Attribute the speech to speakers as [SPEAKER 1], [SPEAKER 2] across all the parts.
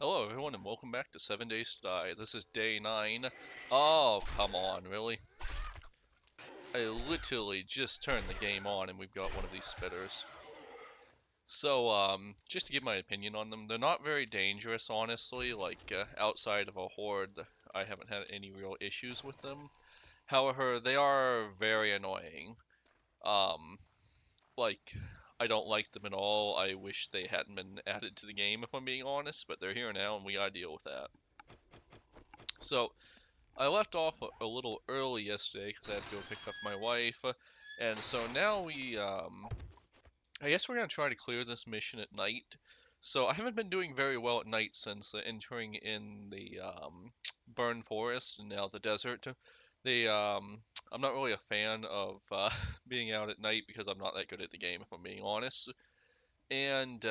[SPEAKER 1] Hello everyone and welcome back to 7 Days to Die. This is day 9. Oh, come on, really? I literally just turned the game on and we've got one of these spitters. So, just to give my opinion on them, they're not very dangerous, honestly. Outside of a horde, I haven't had any real issues with them. However, they are very annoying. Um, like, I don't like them at all. I wish they hadn't been added to the game, if I'm being honest, but they're here now and we gotta deal with that. So, I left off a little early yesterday because I had to go pick up my wife, and so now I guess we're gonna try to clear this mission at night. So I haven't been doing very well at night since entering in the burned forest and now the desert. The I'm not really a fan of being out at night because I'm not that good at the game, if I'm being honest. And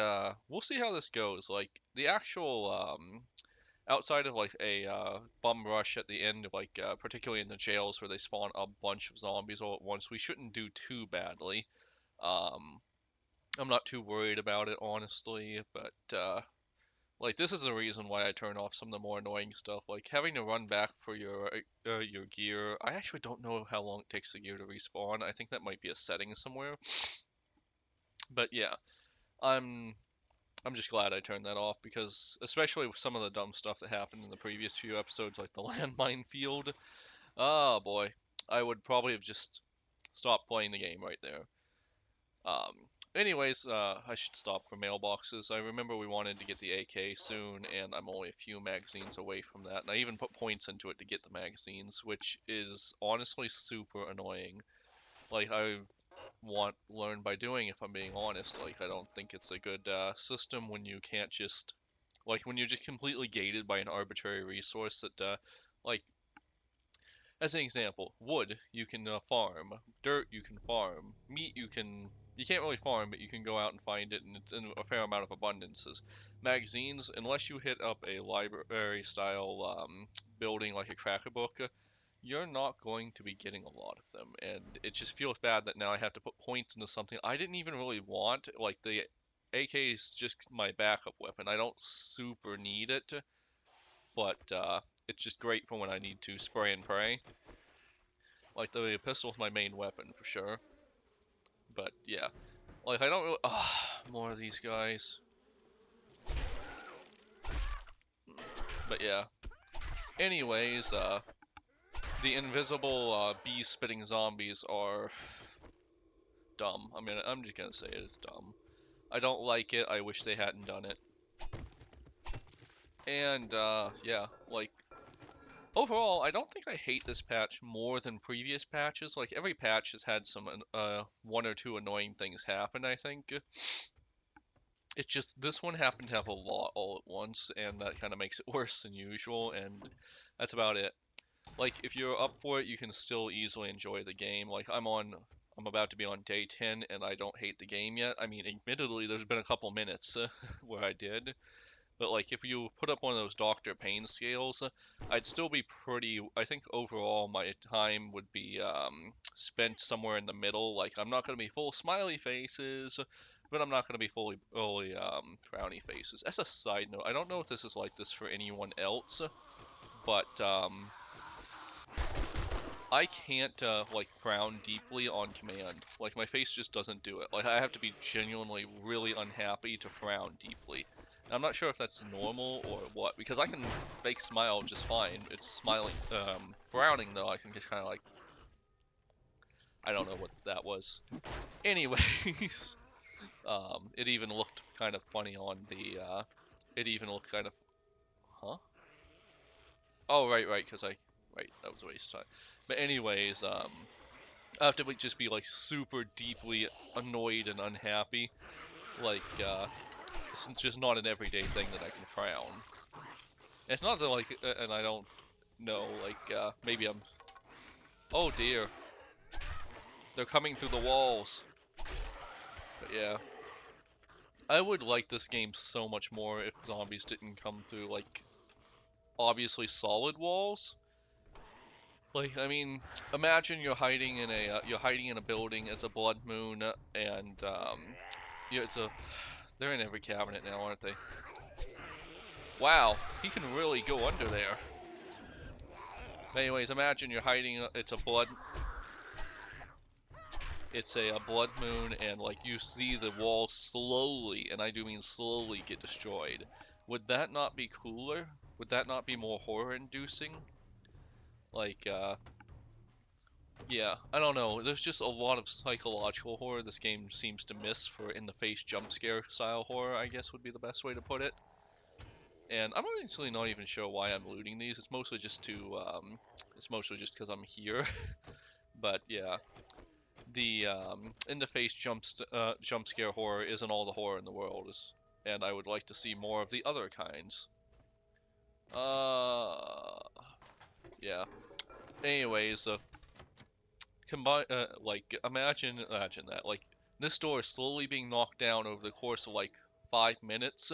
[SPEAKER 1] we'll see how this goes. Like the actual outside of like a bum rush at the end of particularly in the jails where they spawn a bunch of zombies all at once, we shouldn't do too badly. um I'm not too worried about it, honestly, but like this is the reason why I turn off some of the more annoying stuff, like having to run back for your gear. I actually don't know how long it takes the gear to respawn. I think that might be a setting somewhere, but yeah, i'm I'm just glad I turned that off because, especially with some of the dumb stuff that happened in the previous few episodes, like the landmine field. Oh boy, I would probably have just stopped playing the game right there. Um, anyways, I should stop for mailboxes. I remember we wanted to get the AK soon, and I'm only a few magazines away from that. And I even put points into it to get the magazines, which is honestly super annoying. Like I want learn by doing, if I'm being honest. Like I don't think it's a good system when you can't just when you're just completely gated by an arbitrary resource that like as an example, wood you can farm, dirt you can farm, meat you can't really farm, but you can go out and find it, and it's in a fair amount of abundances. Magazines, unless you hit up a library style building like a cracker book, you're not going to be getting a lot of them, and it just feels bad that now I have to put points into something I didn't even really want. Like the AK is just my backup weapon. I don't super need it, but it's just great for when I need to spray and pray. Like the pistol's my main weapon for sure. But yeah, like I don't really. More of these guys. But yeah. Anyways, the invisible bee spitting zombies are dumb. I mean, I'm just gonna say it's dumb. I don't like it. I wish they hadn't done it. And yeah, like overall, I don't think I hate this patch more than previous patches. Like every patch has had some one or two annoying things happen, I think. It's just this one happened to have a lot all at once, and that kind of makes it worse than usual, and that's about it. Like if you're up for it, you can still easily enjoy the game. I'm about to be on day 10 and I don't hate the game yet. I mean, admittedly, there's been a couple minutes where I did, but like if you put up one of those Dr. Payne scales, I'd still be pretty. I think overall my time would be spent somewhere in the middle. Like I'm not gonna be full smiley faces, but I'm not gonna be fully frowny faces. As a side note, I don't know if this is like this for anyone else, but I can't like frown deeply on command. Like my face just doesn't do it. Like I have to be genuinely really unhappy to frown deeply. And I'm not sure if that's normal or what, because I can fake smile just fine. It's smiling, frowning though. I can just kind of like, I don't know what that was. Anyways, it even looked kind of funny on the. It even looked kind of, huh? Oh right, because right, that was a waste of time. But anyways, I have to just be like super deeply annoyed and unhappy. Like, it's just not an everyday thing that I can frown. It's not that and I don't know, maybe I'm. Oh dear, they're coming through the walls. But yeah, I would like this game so much more if zombies didn't come through obviously solid walls. Like, I mean, imagine you're hiding in a building as a blood moon, and yeah, they're in every cabinet now, aren't they? Wow, he can really go under there. Anyways, imagine you're hiding, it's a blood moon, and like you see the wall slowly, and I do mean slowly, get destroyed. Would that not be cooler? Would that not be more horror-inducing? Like, yeah, I don't know. There's just a lot of psychological horror this game seems to miss for in-the-face jump scare style horror, I guess would be the best way to put it. And I'm honestly not even sure why I'm looting these. It's mostly just because I'm here. But yeah, the in-the-face jump scare horror isn't all the horror in the world, and I would like to see more of the other kinds. Yeah. Anyways, imagine that, like, this door is slowly being knocked down over the course of like 5 minutes,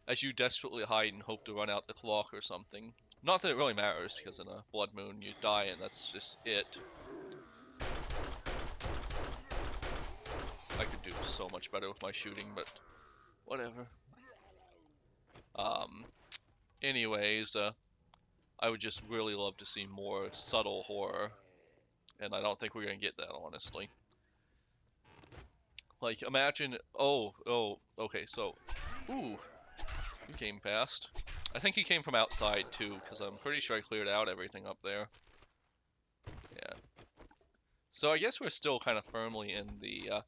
[SPEAKER 1] as you desperately hide and hope to run out the clock or something. Not that it really matters, because in a blood moon you die and that's just it. I could do so much better with my shooting, but whatever. Um, anyways, I would just really love to see more subtle horror, and I don't think we're gonna get that, honestly. Like, imagine, okay, so, ooh, you came past. I think he came from outside too, because I'm pretty sure I cleared out everything up there. Yeah. So I guess we're still kind of firmly in the,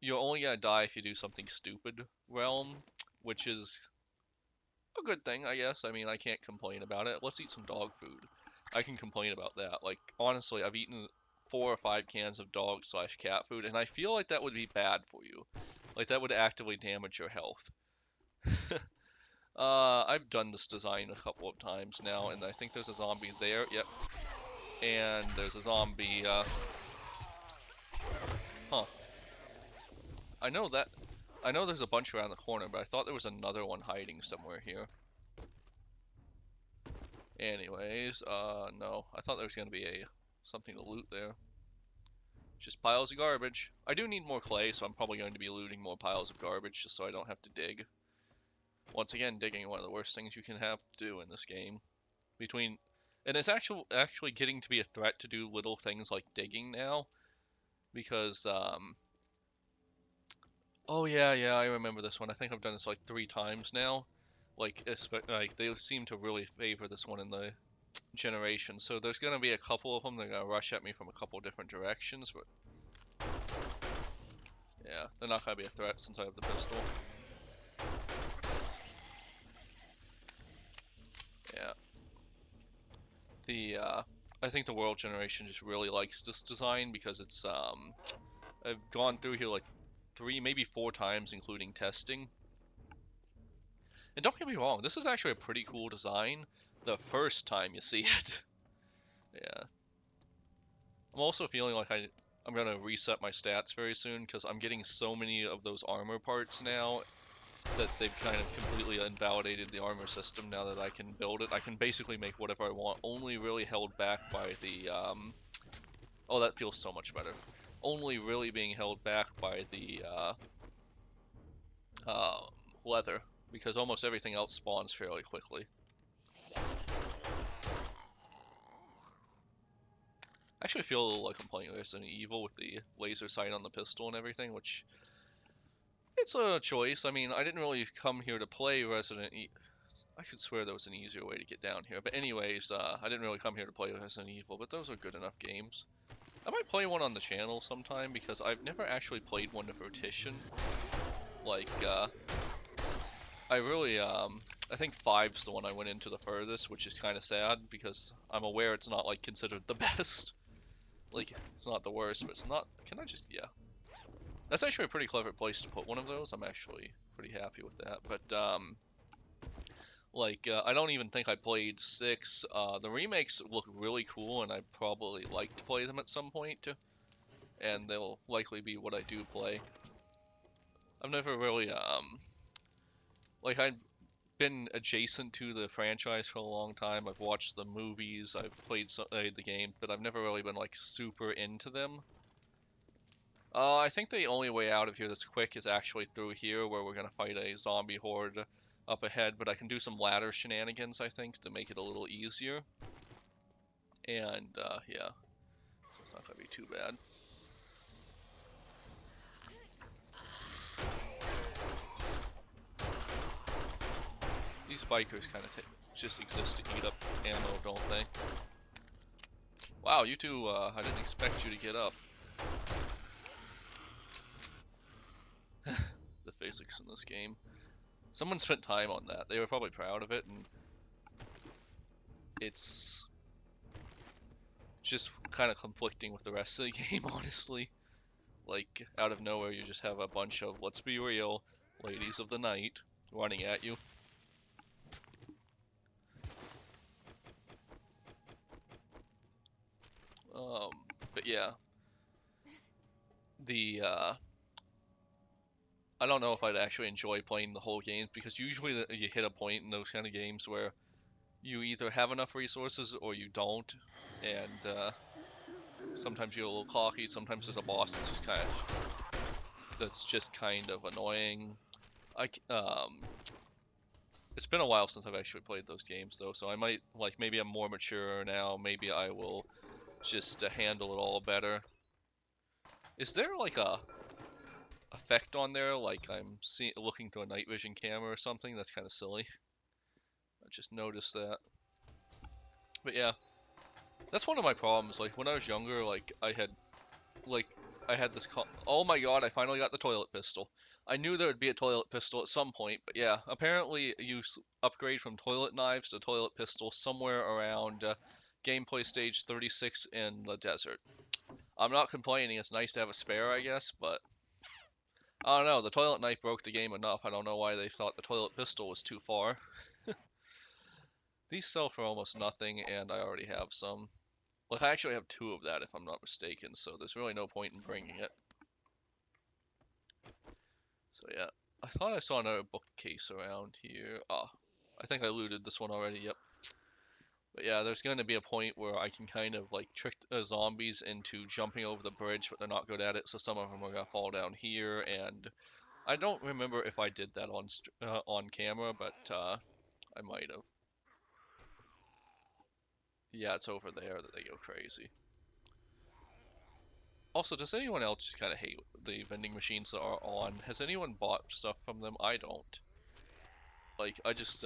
[SPEAKER 1] you're only gonna die if you do something stupid realm, which is a good thing, I guess. I mean, I can't complain about it. Let's eat some dog food. I can complain about that. Like, honestly, I've eaten 4 or 5 cans of dog/cat food, and I feel like that would be bad for you. Like, that would actively damage your health. I've done this design a couple of times now, and I think there's a zombie there. Yep. And there's a zombie, huh. I know that, I know there's a bunch around the corner, but I thought there was another one hiding somewhere here. Anyways, no. I thought there was gonna be something to loot there. Just piles of garbage. I do need more clay, so I'm probably going to be looting more piles of garbage just so I don't have to dig. Once again, digging one of the worst things you can have to do in this game. And it's actually getting to be a threat to do little things like digging now, because oh yeah, I remember this one. I think I've done this like 3 times now. Like they seem to really favor this one in the generation. So there's gonna be a couple of them that are gonna rush at me from a couple different directions, but yeah, they're not gonna be a threat since I have the pistol. Yeah. I think the world generation just really likes this design because it's I've gone through here like 3, maybe 4 times, including testing. And don't get me wrong, this is actually a pretty cool design the first time you see it. Yeah. I'm also feeling like I'm gonna reset my stats very soon because I'm getting so many of those armor parts now that they've kind of completely invalidated the armor system now that I can build it. I can basically make whatever I want, only really held back by the, oh, that feels so much better. Only really being held back by the, leather, because almost everything else spawns fairly quickly. I actually feel like I'm playing Resident Evil with the laser sight on the pistol and everything, which, it's a choice. I mean, I didn't really come here to play Resident Evil. I could swear there was an easier way to get down here. But anyways, I didn't really come here to play Resident Evil, but those are good enough games. I might play one on the channel sometime, because I've never actually played one to fruition. Like, I really, I think 5's the one I went into the furthest, which is kind of sad, because I'm aware it's not, like, considered the best. Like, it's not the worst, but it's not, yeah. That's actually a pretty clever place to put one of those. I'm actually pretty happy with that, but, I don't even think I played 6. The remakes look really cool, and I'd probably like to play them at some point, and they'll likely be what I do play. I've never really, I've been adjacent to the franchise for a long time. I've watched the movies, I've played the game, but I've never really been, like, super into them. I think the only way out of here that's quick is actually through here, where we're gonna fight a zombie horde up ahead, but I can do some ladder shenanigans, I think, to make it a little easier. And, yeah, so it's not gonna be too bad. These bikers kind of just exist to eat up ammo, don't they? Wow, you two, I didn't expect you to get up. The physics in this game. Someone spent time on that. They were probably proud of it, and it's just kind of conflicting with the rest of the game, honestly. Like, out of nowhere, you just have a bunch of, let's be real, ladies of the night running at you. But yeah. I don't know if I'd actually enjoy playing the whole game, because usually you hit a point in those kind of games where you either have enough resources or you don't, and sometimes you're a little cocky, sometimes there's a boss that's just kind of annoying. It's been a while since I've actually played those games though, so I might, like, maybe I'm more mature now, maybe I will just handle it all better. Is there like a effect on there, like I'm looking through a night vision camera or something? That's kind of silly. I just noticed that. But yeah, that's one of my problems. Like when I was younger, like I had this oh my god, I finally got the toilet pistol. I knew there would be a toilet pistol at some point, but yeah, apparently you upgrade from toilet knives to toilet pistol somewhere around gameplay stage 36 in the desert. I'm not complaining, it's nice to have a spare, I guess, but I don't know, the toilet knife broke the game enough. I don't know why they thought the toilet pistol was too far. These sell for almost nothing, and I already have some. Like, I actually have 2 of that, if I'm not mistaken, so there's really no point in bringing it. So yeah, I thought I saw another bookcase around here. Ah, I think I looted this one already, yep. But yeah, there's going to be a point where I can kind of, like, trick zombies into jumping over the bridge, but they're not good at it, so some of them are going to fall down here, and I don't remember if I did that on camera, but I might have. Yeah, it's over there that they go crazy. Also, does anyone else just kind of hate the vending machines that are on? Has anyone bought stuff from them? I don't. Like, I just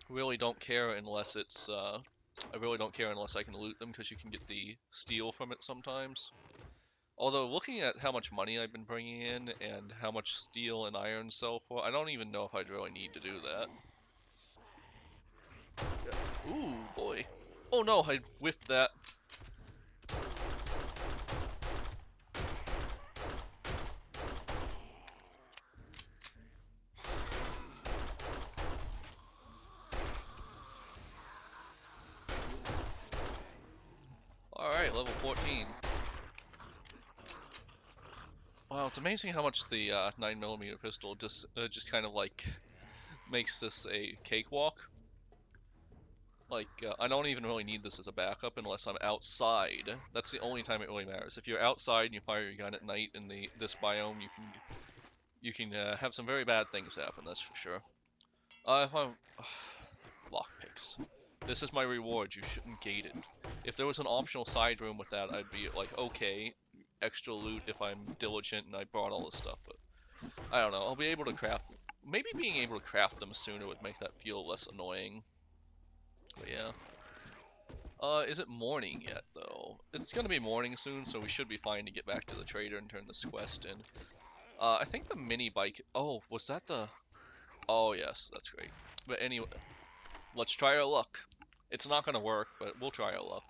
[SPEAKER 1] really don't care unless I really don't care unless I can loot them, because you can get the steel from it sometimes. Although, looking at how much money I've been bringing in and how much steel and iron sell for, I don't even know if I'd really need to do that. Yeah. Ooh, boy. Oh no, I whiffed that. Alright, level 14. Wow, it's amazing how much the 9mm pistol just kind of like makes this a cakewalk. Like, I don't even really need this as a backup unless I'm outside. That's the only time it really matters. If you're outside and you fire your gun at night in this biome, you can have some very bad things happen. That's for sure. If I'm lockpicks. This is my reward. You shouldn't gate it. If there was an optional side room with that, I'd be like, okay, extra loot if I'm diligent and I brought all this stuff. But I don't know. I'll be able to craft. Maybe being able to craft them sooner would make that feel less annoying. But yeah. Is it morning yet, though? It's gonna be morning soon, so we should be fine to get back to the trader and turn this quest in. I think the mini bike... Oh, was that the... Oh, yes, that's great. But anyway, let's try our luck. It's not gonna work, but we'll try our luck.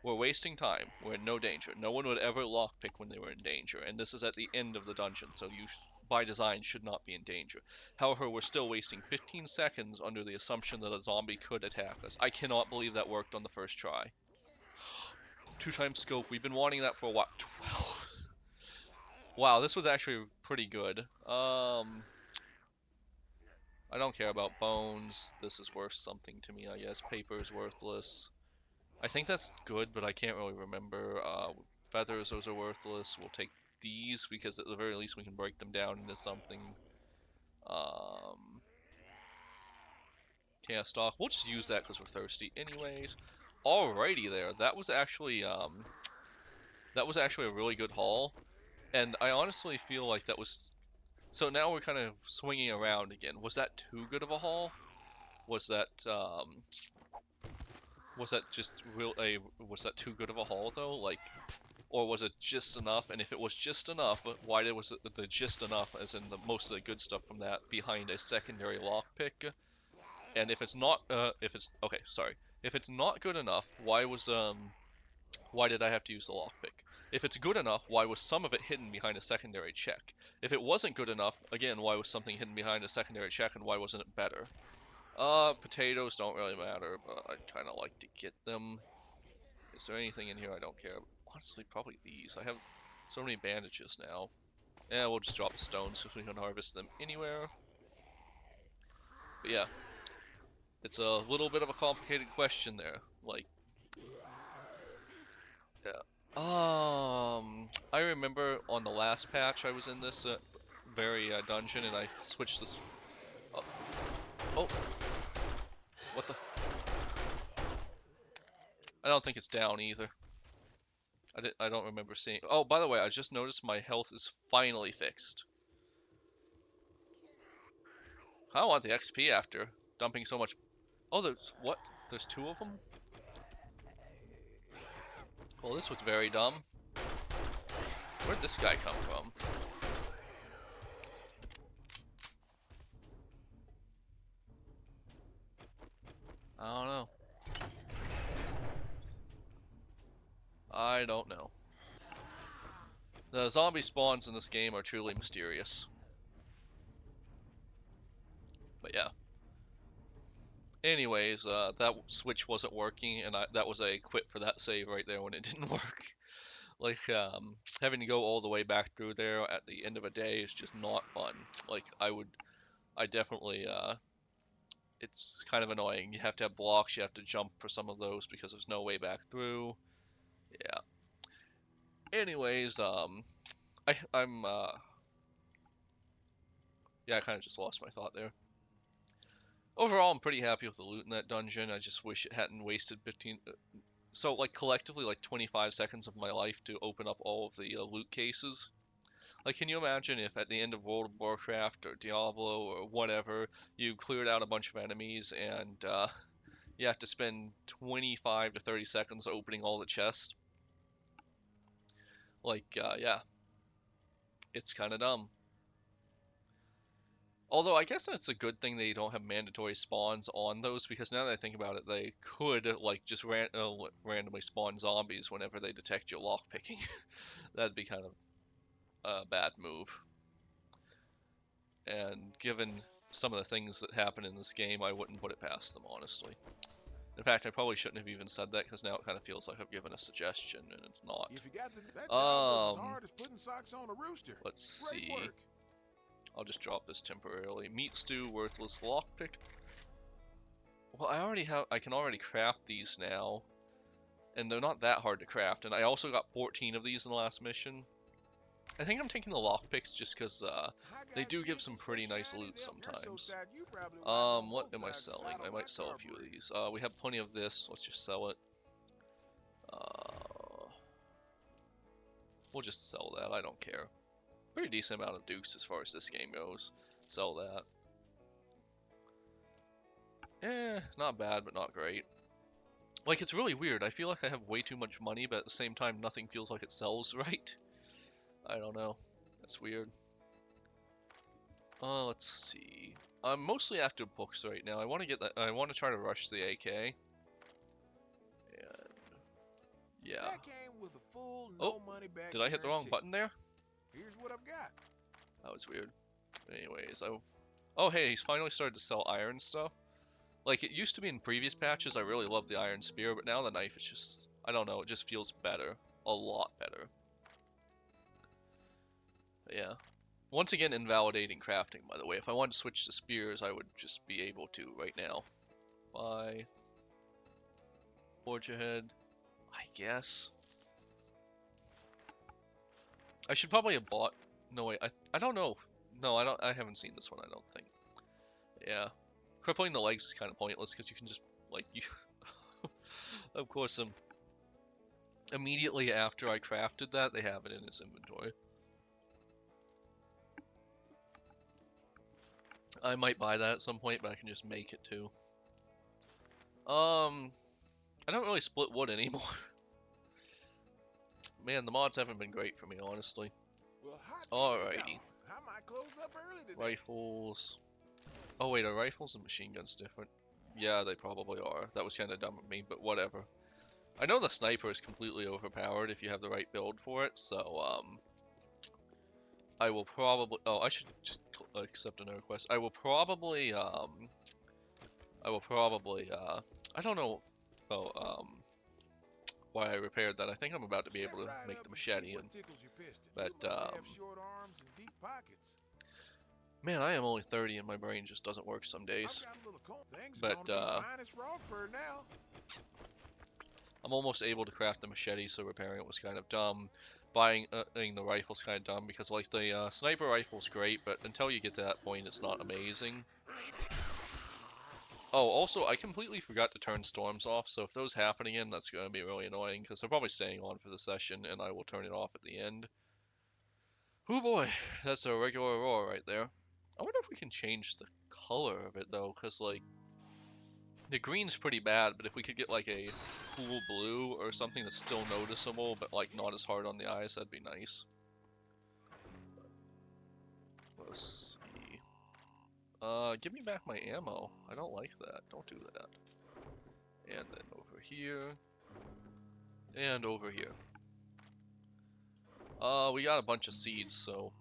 [SPEAKER 1] We're wasting time. We're in no danger. No one would ever lockpick when they were in danger, and this is at the end of the dungeon, so you, by design, should not be in danger. However, we're still wasting 15 seconds under the assumption that a zombie could attack us. I cannot believe that worked on the first try. 2 times scope. We've been wanting that for a while. 12. Wow, this was actually pretty good. I don't care about bones. This is worth something to me, I guess. Paper is worthless. I think that's good, but I can't really remember. Feathers, those are worthless. We'll take these, because at the very least we can break them down into something. Um, Cast stock. We'll just use that because we're thirsty anyways. Alrighty there. That was actually a really good haul. And I honestly feel like that was... So now we're kind of swinging around again. Was that too good of a haul? Was that just was that too good of a haul though? Like, or was it just enough? And if it was just enough, why was it the just enough, as in the most of the good stuff from that, behind a secondary lockpick? And if it's not, if it's not good enough, why did I have to use the lockpick? If it's good enough, why was some of it hidden behind a secondary check? If it wasn't good enough, again, why was something hidden behind a secondary check, and why wasn't it better? Potatoes don't really matter, but I'd kind of like to get them. Is there anything in here I don't care? Honestly, probably these. I have so many bandages now. Yeah, we'll just drop the stones so we can harvest them anywhere. But yeah, it's a little bit of a complicated question there. Like, yeah. I remember on the last patch I was in this very dungeon, and I switched this. Oh, oh, what the? I don't think it's down either. I don't remember seeing. Oh, by the way, I just noticed my health is finally fixed. I want the XP after dumping so much. Oh, there's what? There's two of them? Well, this was very dumb. Where'd this guy come from? I don't know. I don't know. The zombie spawns in this game are truly mysterious. But yeah. Anyways, that switch wasn't working, and that was a quit for that save right there when it didn't work. Like, having to go all the way back through there at the end of a day is just not fun. Like, I definitely, it's kind of annoying. You have to have blocks, you have to jump for some of those because there's no way back through. Yeah. Anyways, yeah, I kind of just lost my thought there. Overall, I'm pretty happy with the loot in that dungeon. I just wish it hadn't wasted 15... So, like, collectively, like, 25 seconds of my life to open up all of the loot cases. Like, can you imagine if at the end of World of Warcraft or Diablo or whatever, you cleared out a bunch of enemies and you have to spend 25 to 30 seconds opening all the chests? Like, yeah, it's kind of dumb. Although I guess that's a good thing they don't have mandatory spawns on those, because now that I think about it, they could like just randomly spawn zombies whenever they detect you lockpicking. That'd be kind of a bad move. And given some of the things that happen in this game, I wouldn't put it past them, honestly. In fact, I probably shouldn't have even said that, because now it kind of feels like I've given a suggestion, and it's not. Let's see. I'll just drop this temporarily. Meat stew, worthless lockpick. Well, I can already craft these now, and they're not that hard to craft. And I also got 14 of these in the last mission. I think I'm taking the lockpicks just because they do give some pretty nice loot sometimes. What am I selling? I might sell a few of these. We have plenty of this. Let's just sell it. We'll just sell that. I don't care. Pretty decent amount of dukes as far as this game goes. Sell that. Not bad, but not great. Like, it's really weird. I feel like I have way too much money, but at the same time, nothing feels like it sells right. I don't know. That's weird. Let's see. I'm mostly after books right now. I want to get that. I want to try to rush the AK. And yeah. Oh, did I hit the wrong button there?
[SPEAKER 2] Here's what I've got.
[SPEAKER 1] That was weird. Anyways, oh hey, he's finally started to sell iron stuff. Like, it used to be in previous patches, I really loved the iron spear, but now the knife is just, I don't know, it just feels better. A lot better. But yeah. Once again, invalidating crafting, by the way. If I wanted to switch to spears, I would just be able to right now. Bye. Forge ahead. I guess. I should probably have bought... No, wait, I don't know. No, I haven't seen this one, I don't think. Yeah. Crippling the legs is kind of pointless because you can just, like, you... Of course, immediately after I crafted that, they have it in his inventory. I might buy that at some point, but I can just make it too. I don't really split wood anymore. Man, the mods haven't been great for me, honestly.
[SPEAKER 2] Well,
[SPEAKER 1] Alrighty.
[SPEAKER 2] I might close up early today.
[SPEAKER 1] Rifles. Oh wait, are rifles and machine guns different? Yeah, they probably are. That was kind of dumb of me, but whatever. I know the sniper is completely overpowered if you have the right build for it, so, I will probably... Oh, I should just accept another request. I will probably, I don't know, why I repaired that. I think I'm about to be able to make the machete, but, man, I am only 30 and my brain just doesn't work some days. But, I'm almost able to craft the machete, so repairing it was kind of dumb. Buying the rifle's kind of dumb, because, like, the sniper rifle's great, but until you get to that point, it's not amazing. Oh, also, I completely forgot to turn storms off, so if those happen again, that's going to be really annoying, because they're probably staying on for the session, and I will turn it off at the end. Oh boy, that's a regular Aurora right there. I wonder if we can change the color of it, though, because, like, the green's pretty bad, but if we could get, like, a cool blue or something that's still noticeable, but, like, not as hard on the eyes, that'd be nice. Let's see. Give me back my ammo. I don't like that. Don't do that. And then over here. And over here. We got a bunch of seeds, so...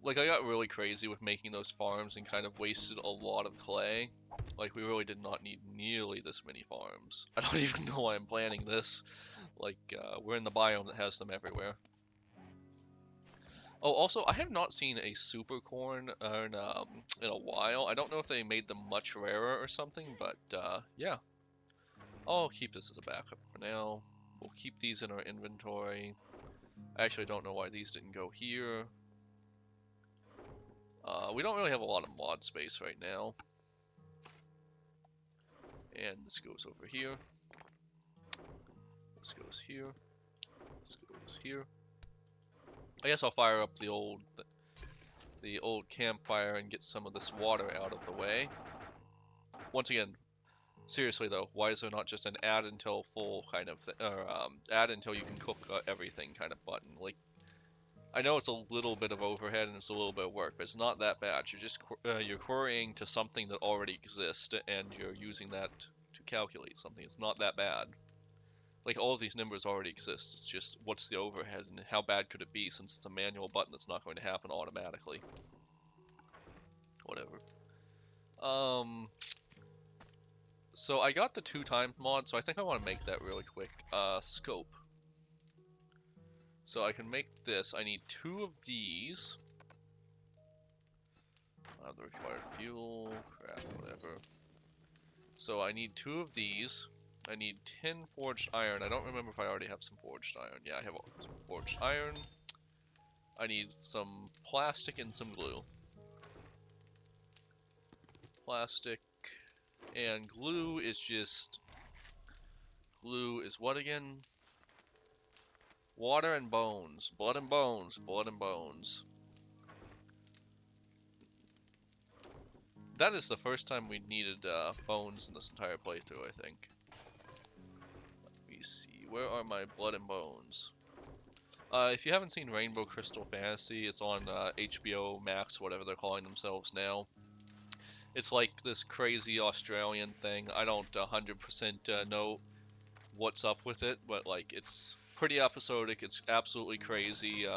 [SPEAKER 1] Like, I got really crazy with making those farms and kind of wasted a lot of clay. Like, we really did not need nearly this many farms. I don't even know why I'm planning this. Like, we're in the biome that has them everywhere. Oh, also, I have not seen a super corn in a while. I don't know if they made them much rarer or something, but, yeah. I'll keep this as a backup for now. We'll keep these in our inventory. I actually don't know why these didn't go here. We don't really have a lot of mod space right now. And this goes over here. This goes here. This goes here. I guess I'll fire up the old campfire and get some of this water out of the way. Once again, seriously though, why is there not just an add until full kind of or add until you can cook everything kind of button? Like, I know it's a little bit of overhead and it's a little bit of work, but it's not that bad. You're just you're querying to something that already exists, and you're using that to calculate something. It's not that bad. Like, all of these numbers already exist. It's just what's the overhead and how bad could it be, since it's a manual button that's not going to happen automatically. Whatever. So I got the 2x mod, so I think I want to make that really quick. Scope. So I can make this. I need 2 of these. The required fuel, crap, whatever. So I need 2 of these. I need 10 forged iron. I don't remember if I already have some forged iron. Yeah, I have some forged iron. I need some plastic and some glue. Plastic and glue is just... Glue is what again? Water and bones. Blood and bones. Blood and bones. That is the first time we needed bones in this entire playthrough, I think. Let me see. Where are my blood and bones? If you haven't seen Rainbow Crystal Fantasy, it's on HBO Max, whatever they're calling themselves now. It's like this crazy Australian thing. I don't 100% know what's up with it, but like it's pretty episodic. It's absolutely crazy.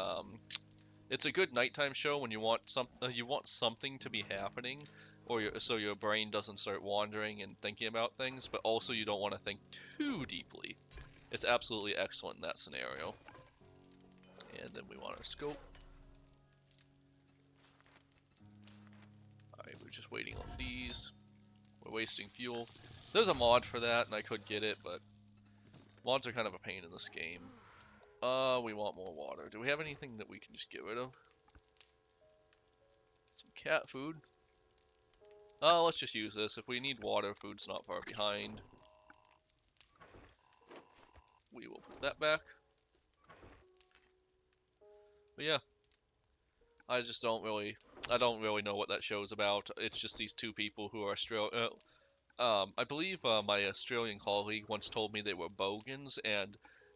[SPEAKER 1] It's a good nighttime show when you want something to be happening, or so your brain doesn't start wandering and thinking about things, but also you don't want to think too deeply. It's absolutely excellent in that scenario. And then we want our scope. Alright, we're just waiting on these. We're wasting fuel. There's a mod for that, and I could get it, but mods are kind of a pain in this game. We want more water. Do we have anything that we can just get rid of? Some cat food. Let's just use this. If we need water, food's not far behind. We will put that back. But yeah, I just I don't really know what that show's about. It's just these two people who are Australian. I believe my Australian colleague once told me they were bogans, and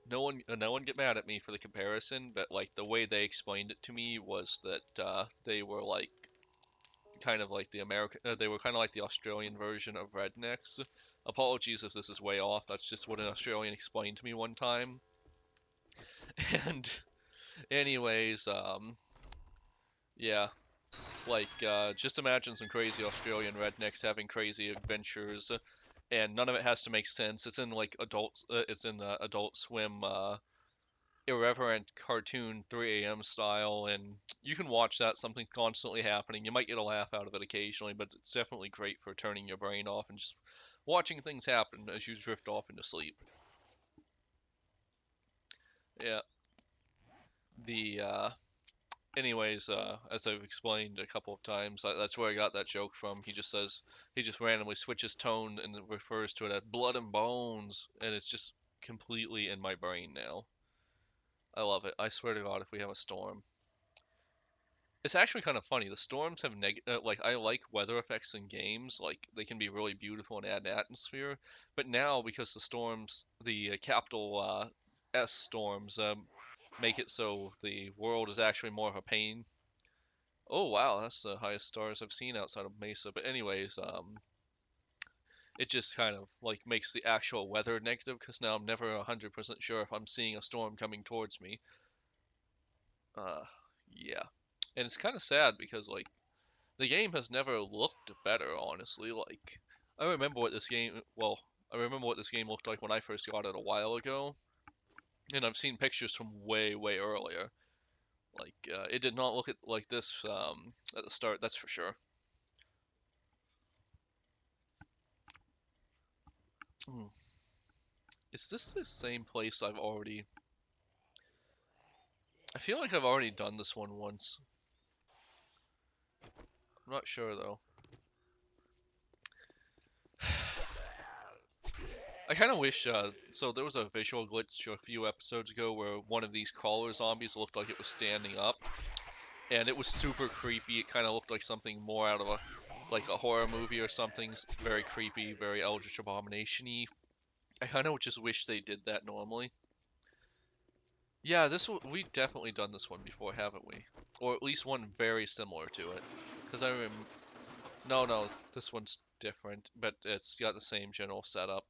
[SPEAKER 1] no one get mad at me for the comparison, but like the way they explained it to me was that they were like kind of like the American, they were kind of like the Australian version of rednecks. Apologies if this is way off. That's just what an Australian explained to me one time. And anyways, yeah, like just imagine some crazy Australian rednecks having crazy adventures, and none of it has to make sense. It's in like it's in the Adult Swim irreverent cartoon 3 a.m. style, and you can watch that. Something constantly happening. You might get a laugh out of it occasionally, but it's definitely great for turning your brain off and just watching things happen as you drift off into sleep. Yeah. The anyways, as I've explained a couple of times, that's where I got that joke from. He just randomly switches tone and refers to it as blood and bones, and it's just completely in my brain now. I love it. I swear to God, if we have a storm, it's actually kind of funny. The storms have like I like weather effects in games, like they can be really beautiful and add an atmosphere. But now because the storms, the capital S storms, make it so the world is actually more of a pain. Oh wow, that's the highest stars I've seen outside of Mesa. But anyways, it just kind of like makes the actual weather negative because now I'm never 100% sure if I'm seeing a storm coming towards me. Uh, yeah, and it's kind of sad because like the game has never looked better, honestly. Like, I remember what this game, well, I remember what this game looked like when I first got it a while ago, and I've seen pictures from way, way earlier. Like, it did not look like this at the start, that's for sure. Hmm. Is this the same place I've already... I feel like I've already done this one once. I'm not sure, though. I kind of wish, so there was a visual glitch a few episodes ago where one of these crawler zombies looked like it was standing up, and it was super creepy. It kind of looked like something more out of a horror movie or something. Very creepy, very Eldritch Abomination-y. I kind of just wish they did that normally. Yeah, we've definitely done this one before, haven't we? Or at least one very similar to it. Because no, this one's different, but it's got the same general setup.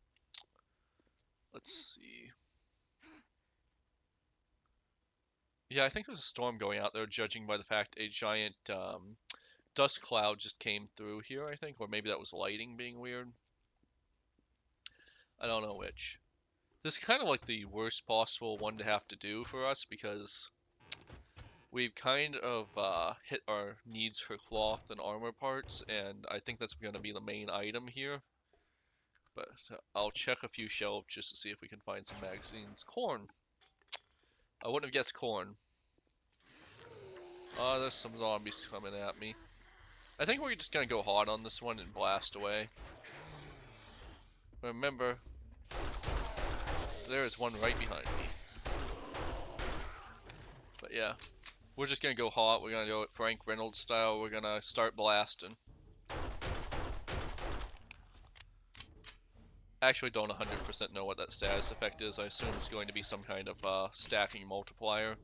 [SPEAKER 1] Let's see. Yeah, I think there's a storm going out there, judging by the fact a giant dust cloud just came through here, I think. Or maybe that was lighting being weird. I don't know which. This is kind of like the worst possible one to have to do for us because we've kind of hit our needs for cloth and armor parts, and I think that's going to be the main item here. But I'll check a few shelves just to see if we can find some magazines. Corn. I wouldn't have guessed corn. Oh, there's some zombies coming at me. I think we're just going to go hard on this one and blast away. Remember, there is one right behind me. But yeah, we're just gonna go hot. We're gonna go Frank Reynolds style. We're gonna start blasting. I actually don't 100% know what that status effect is. I assume it's going to be some kind of stacking multiplier.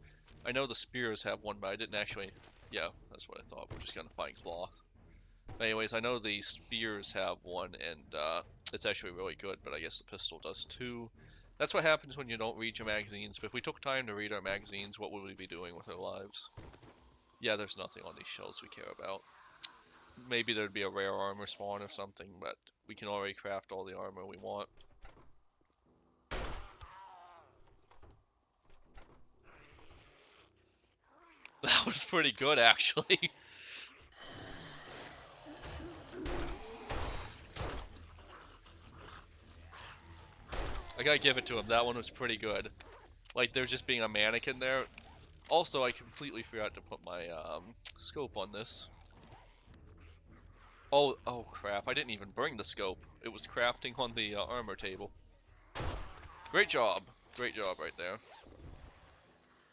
[SPEAKER 1] I know the spears have one, but I didn't actually... Yeah, that's what I thought. We're just gonna find cloth. But anyways, I know the spears have one, and it's actually really good, but I guess the pistol does too. That's what happens when you don't read your magazines. But if we took time to read our magazines, what would we be doing with our lives? Yeah, there's nothing on these shelves we care about. Maybe there'd be a rare armor spawn or something, but we can already craft all the armor we want. That was pretty good, actually. I gotta give it to him. That one was pretty good. Like, there's just being a mannequin there. Also, I completely forgot to put my scope on this. Oh crap, I didn't even bring the scope. It was crafting on the armor table. Great job. Great job right there.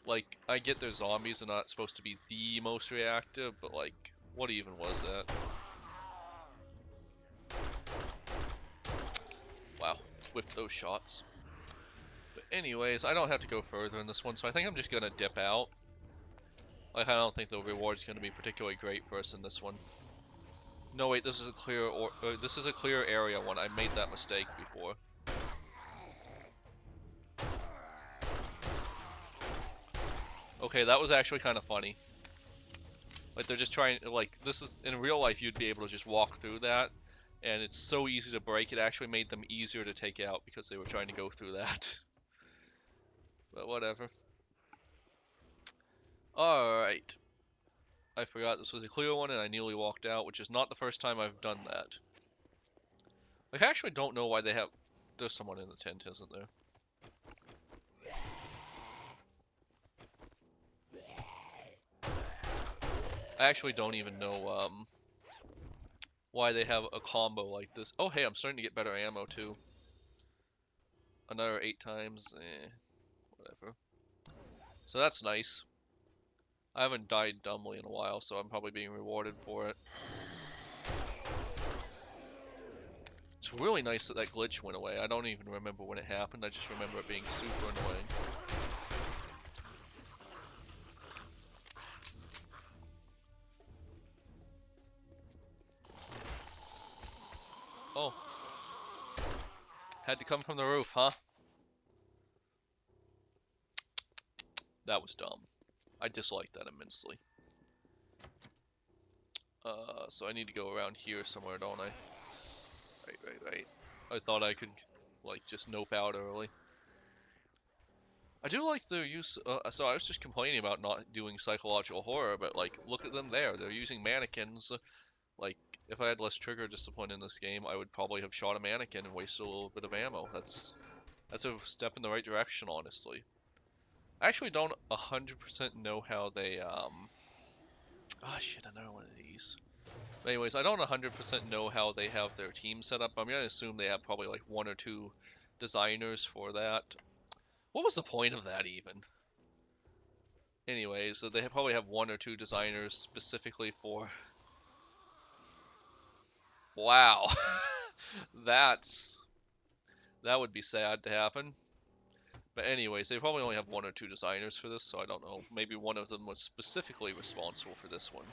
[SPEAKER 1] Like, I get their zombies are not supposed to be the most reactive, but like, what even was that? Wow, whipped those shots. But anyways, I don't have to go further in this one, so I think I'm just gonna dip out. Like, I don't think the reward's gonna be particularly great for us in this one. No, wait, this is a this is a clear area one. I made that mistake before. Okay, that was actually kind of funny. Like, they're just trying, like, this is, in real life, you'd be able to just walk through that, and it's so easy to break, it actually made them easier to take out because they were trying to go through that. But whatever. Alright. I forgot this was a clear one and I nearly walked out, which is not the first time I've done that. Like, I actually don't know why they have... There's someone in the tent, isn't there? I actually don't even know, why they have a combo like this. Oh, hey, I'm starting to get better ammo, too. Another 8 times, whatever. So that's nice. I haven't died dumbly in a while, so I'm probably being rewarded for it. It's really nice that that glitch went away. I don't even remember when it happened, I just remember it being super annoying. Oh. Had to come from the roof, huh? That was dumb. I dislike that immensely. So I need to go around here somewhere, don't I? Right. I thought I could, like, just nope out early. I do like their use, so I was just complaining about not doing psychological horror, but, like, look at them there. They're using mannequins. Like, if I had less trigger discipline in this game, I would probably have shot a mannequin and wasted a little bit of ammo. That's a step in the right direction, honestly. I actually don't 100% know how they, ah, shit, another one of these. But anyways, I don't 100% know how they have their team set up. I'm gonna assume they have probably like 1 or 2 designers for that. What was the point of that even? Anyways, so they probably have 1 or 2 designers specifically for... Wow. That would be sad to happen. But anyways, they probably only have 1 or 2 designers for this, so I don't know. Maybe one of them was specifically responsible for this one.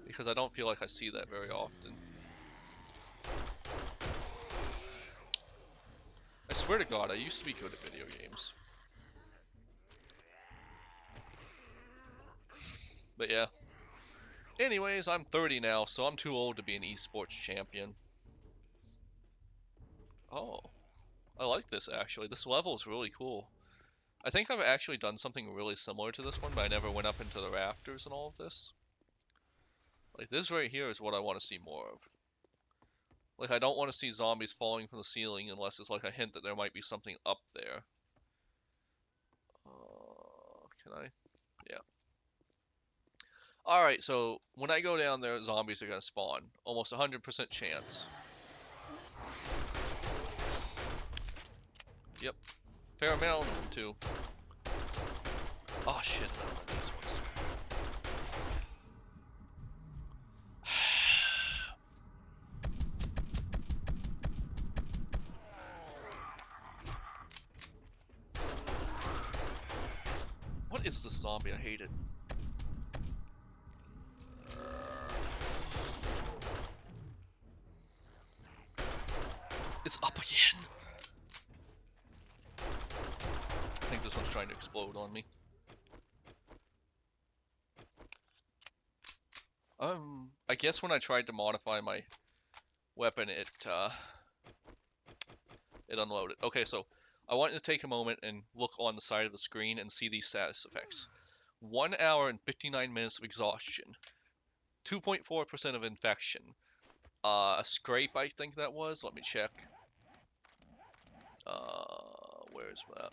[SPEAKER 1] Because I don't feel like I see that very often. I swear to God, I used to be good at video games. But yeah. Anyways, I'm 30 now, so I'm too old to be an esports champion. Oh, I like this actually. This level is really cool. I think I've actually done something really similar to this one, but I never went up into the rafters and all of this. Like, this right here is what I want to see more of. Like, I don't want to see zombies falling from the ceiling unless it's like a hint that there might be something up there. Can I? Yeah. Alright, so when I go down there, zombies are going to spawn. Almost 100% chance. Yep. Fair amount of them, too. Oh shit, I don't know these ones. What is this zombie? I hate it. It's up again! I think this one's trying to explode on me. I guess when I tried to modify my weapon, it unloaded. Okay, so I want you to take a moment and look on the side of the screen and see these status effects. 1 hour and 59 minutes of exhaustion. 2.4% of infection. A scrape, I think that was. Let me check. Where's that?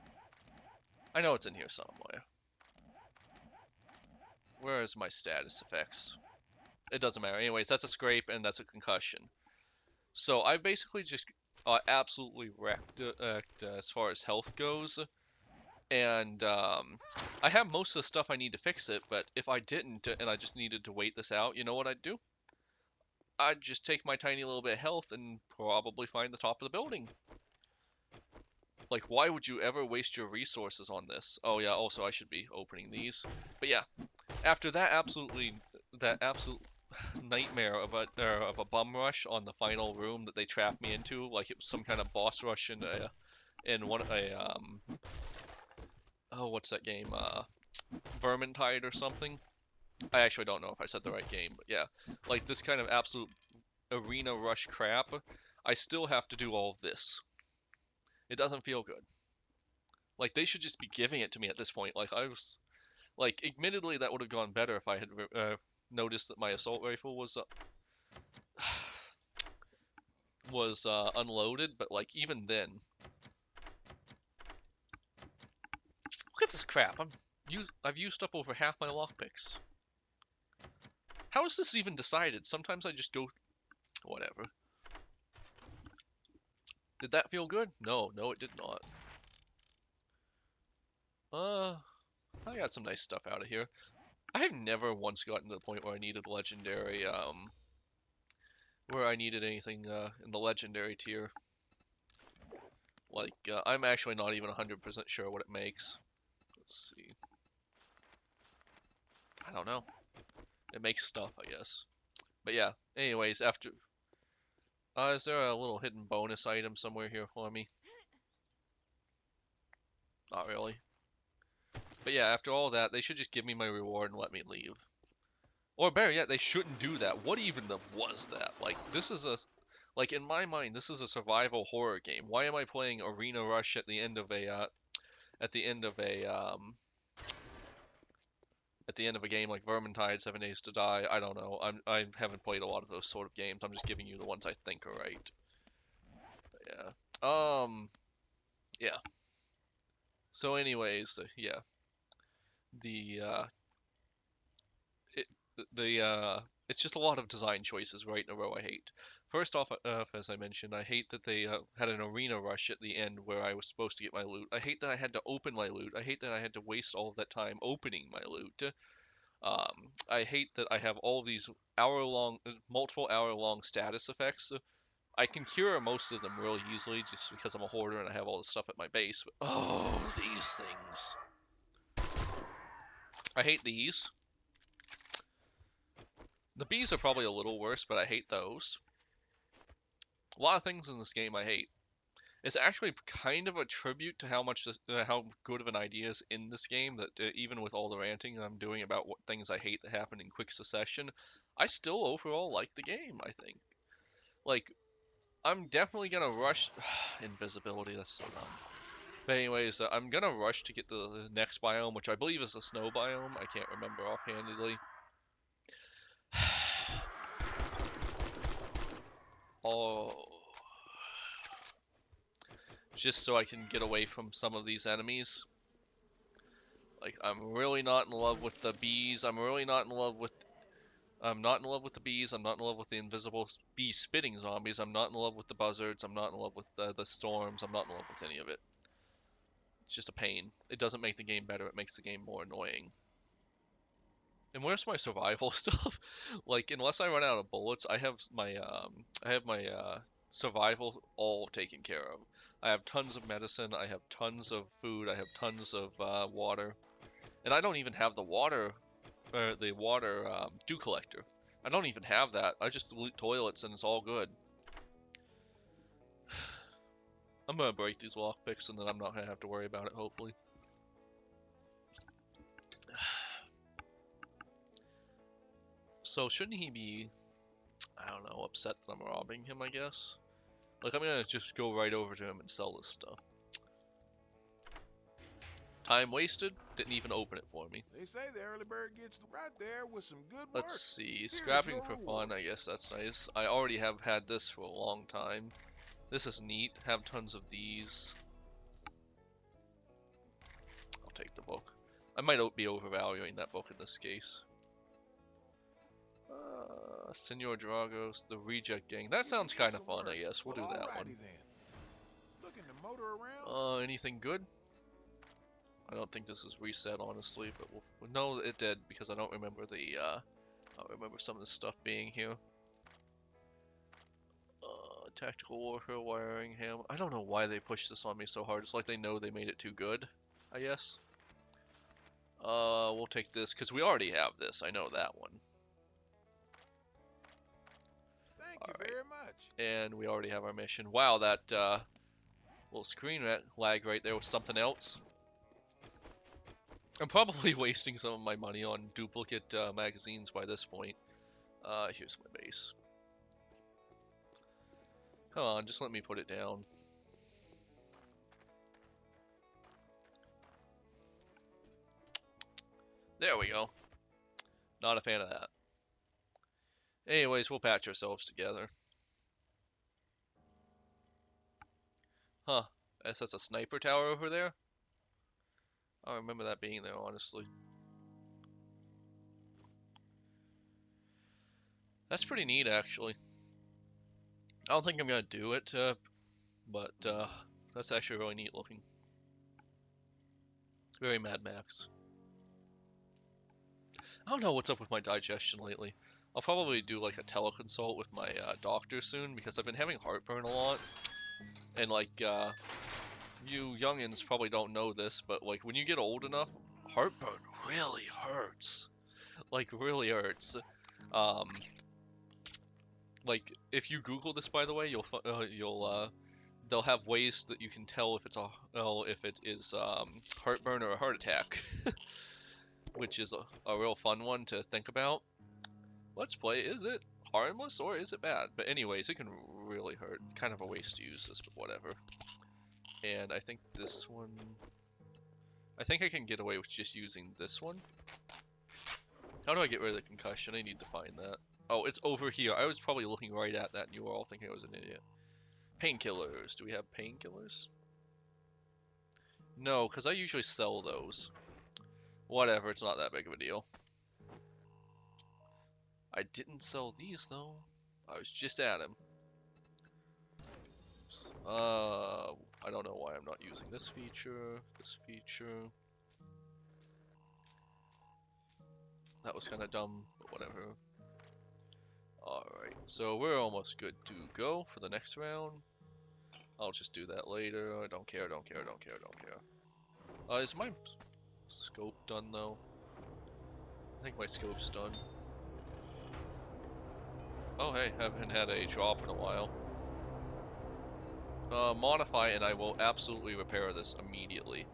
[SPEAKER 1] I know it's in here somewhere. Where is my status effects? It doesn't matter. Anyways, that's a scrape and that's a concussion. So I basically just absolutely wrecked as far as health goes. And I have most of the stuff I need to fix it, but if I didn't and I just needed to wait this out, you know what I'd do? I'd just take my tiny little bit of health and probably find the top of the building. Like, why would you ever waste your resources on this? Oh yeah, also I should be opening these. But yeah, after that absolute nightmare of a bum rush on the final room that they trapped me into, like it was some kind of boss rush in oh, what's that game? Vermintide or something. I actually don't know if I said the right game, but yeah, like this kind of absolute arena rush crap. I still have to do all of this. It doesn't feel good. Like they should just be giving it to me at this point. Like I was, like, admittedly that would have gone better if I had noticed that my assault rifle was unloaded. But like even then, look at this crap. I've used up over half my lockpicks. How is this even decided? Sometimes I just go, whatever. Did that feel good? No, it did not. I got some nice stuff out of here. I have never once gotten to the point where I needed legendary, where I needed anything, in the legendary tier. Like, I'm actually not even 100% sure what it makes. Let's see. I don't know. It makes stuff, I guess. But yeah, anyways, after... is there a little hidden bonus item somewhere here for me? Not really. But yeah, after all that, they should just give me my reward and let me leave. Or better yet, they shouldn't do that. What even was that? Like, this is a... Like, in my mind, this is a survival horror game. Why am I playing Arena Rush at the end of a, at the end of a, at the end of a game like Vermintide, 7 Days to Die? I don't know. I haven't played a lot of those sort of games. I'm just giving you the ones I think are right. Yeah. Yeah. So anyways, yeah. The, it's just a lot of design choices right in a row I hate. First off, as I mentioned, I hate that they had an arena rush at the end where I was supposed to get my loot. I hate that I had to open my loot. I hate that I had to waste all of that time opening my loot. I hate that I have all these multiple hour-long status effects. I can cure most of them really easily just because I'm a hoarder and I have all this stuff at my base. But, oh, these things. I hate these. The bees are probably a little worse, but I hate those. A lot of things in this game I hate. It's actually kind of a tribute to how good of an idea is in this game that even with all the ranting I'm doing about what things I hate that happen in quick succession, I still overall like the game, I think. Like, I'm definitely gonna rush... Invisibility, that's so dumb. But anyways, I'm gonna rush to get the next biome, which I believe is the snow biome. I can't remember offhandedly. Oh... Just so I can get away from some of these enemies. Like, I'm really not in love with the bees. I'm not in love with the bees. I'm not in love with the invisible bee spitting zombies. I'm not in love with the buzzards. I'm not in love with the storms. I'm not in love with any of it. It's just a pain. It doesn't make the game better. It makes the game more annoying. And where's my survival stuff? Like, unless I run out of bullets, I have my survival all taken care of. I have tons of medicine. I have tons of food. I have tons of water. And I don't even have the water dew collector. I don't even have that. I just loot toilets and it's all good. I'm gonna break these lockpicks and then I'm not gonna have to worry about it, hopefully. So shouldn't he be, I don't know, upset that I'm robbing him, I guess? Like, I'm gonna just go right over to him and sell this stuff. Time wasted, didn't even open it for me.
[SPEAKER 2] They say the early bird gets right there with some good work.
[SPEAKER 1] Let's see,
[SPEAKER 2] Here's
[SPEAKER 1] scrapping
[SPEAKER 2] your
[SPEAKER 1] for
[SPEAKER 2] reward.
[SPEAKER 1] fun, I guess that's nice. I already have had this for a long time. This is neat, have tons of these. I'll take the book. I might be overvaluing that book in this case. Senor Dragos, the Reject Gang. That
[SPEAKER 2] Guess you
[SPEAKER 1] sounds
[SPEAKER 2] need
[SPEAKER 1] kind of
[SPEAKER 2] some
[SPEAKER 1] fun, I
[SPEAKER 2] work.
[SPEAKER 1] guess. We'll
[SPEAKER 2] Well,
[SPEAKER 1] do that one.
[SPEAKER 2] alrighty then. Looking to motor around?
[SPEAKER 1] Anything good? I don't think this is reset, honestly, but we'll no, it did because I don't remember I remember some of the stuff being here. Tactical warfare wiring ham. I don't know why they pushed this on me so hard. It's like they know they made it too good, I guess. We'll take this because we already have this. I know that one.
[SPEAKER 2] Thank
[SPEAKER 1] All
[SPEAKER 2] you
[SPEAKER 1] right,
[SPEAKER 2] very much.
[SPEAKER 1] and we already have our mission. Wow, that little screen lag right there was something else. I'm probably wasting some of my money on duplicate magazines by this point. Here's my base. Come on, just let me put it down. There we go. Not a fan of that. Anyways, we'll patch ourselves together. Huh. I guess that's a sniper tower over there? I don't remember that being there, honestly. That's pretty neat, actually. I don't think I'm gonna do it, but that's actually really neat looking. Very Mad Max. I don't know what's up with my digestion lately. I'll probably do like a teleconsult with my doctor soon because I've been having heartburn a lot. And like, you youngins probably don't know this, but like when you get old enough, heartburn really hurts. Like really hurts. Um, like if you Google this, by the way, they'll have ways that you can tell if it's if it is heartburn or a heart attack, which is a real fun one to think about. Let's play. Is it harmless or is it bad? But anyways, it can really hurt. It's kind of a waste to use this, but whatever. And I think this one, I think I can get away with just using this one. How do I get rid of the concussion? I need to find that. Oh, it's over here. I was probably looking right at that and you were all thinking I was an idiot. Painkillers. Do we have painkillers? No, because I usually sell those. Whatever, it's not that big of a deal. I didn't sell these, though. I was just at him. I don't know why I'm not using this feature. That was kind of dumb, but whatever. Alright, so we're almost good to go for the next round. I'll just do that later. I don't care. Is my scope done, though? I think my scope's done. Oh, hey, haven't had a drop in a while. Modify, and I will absolutely repair this immediately.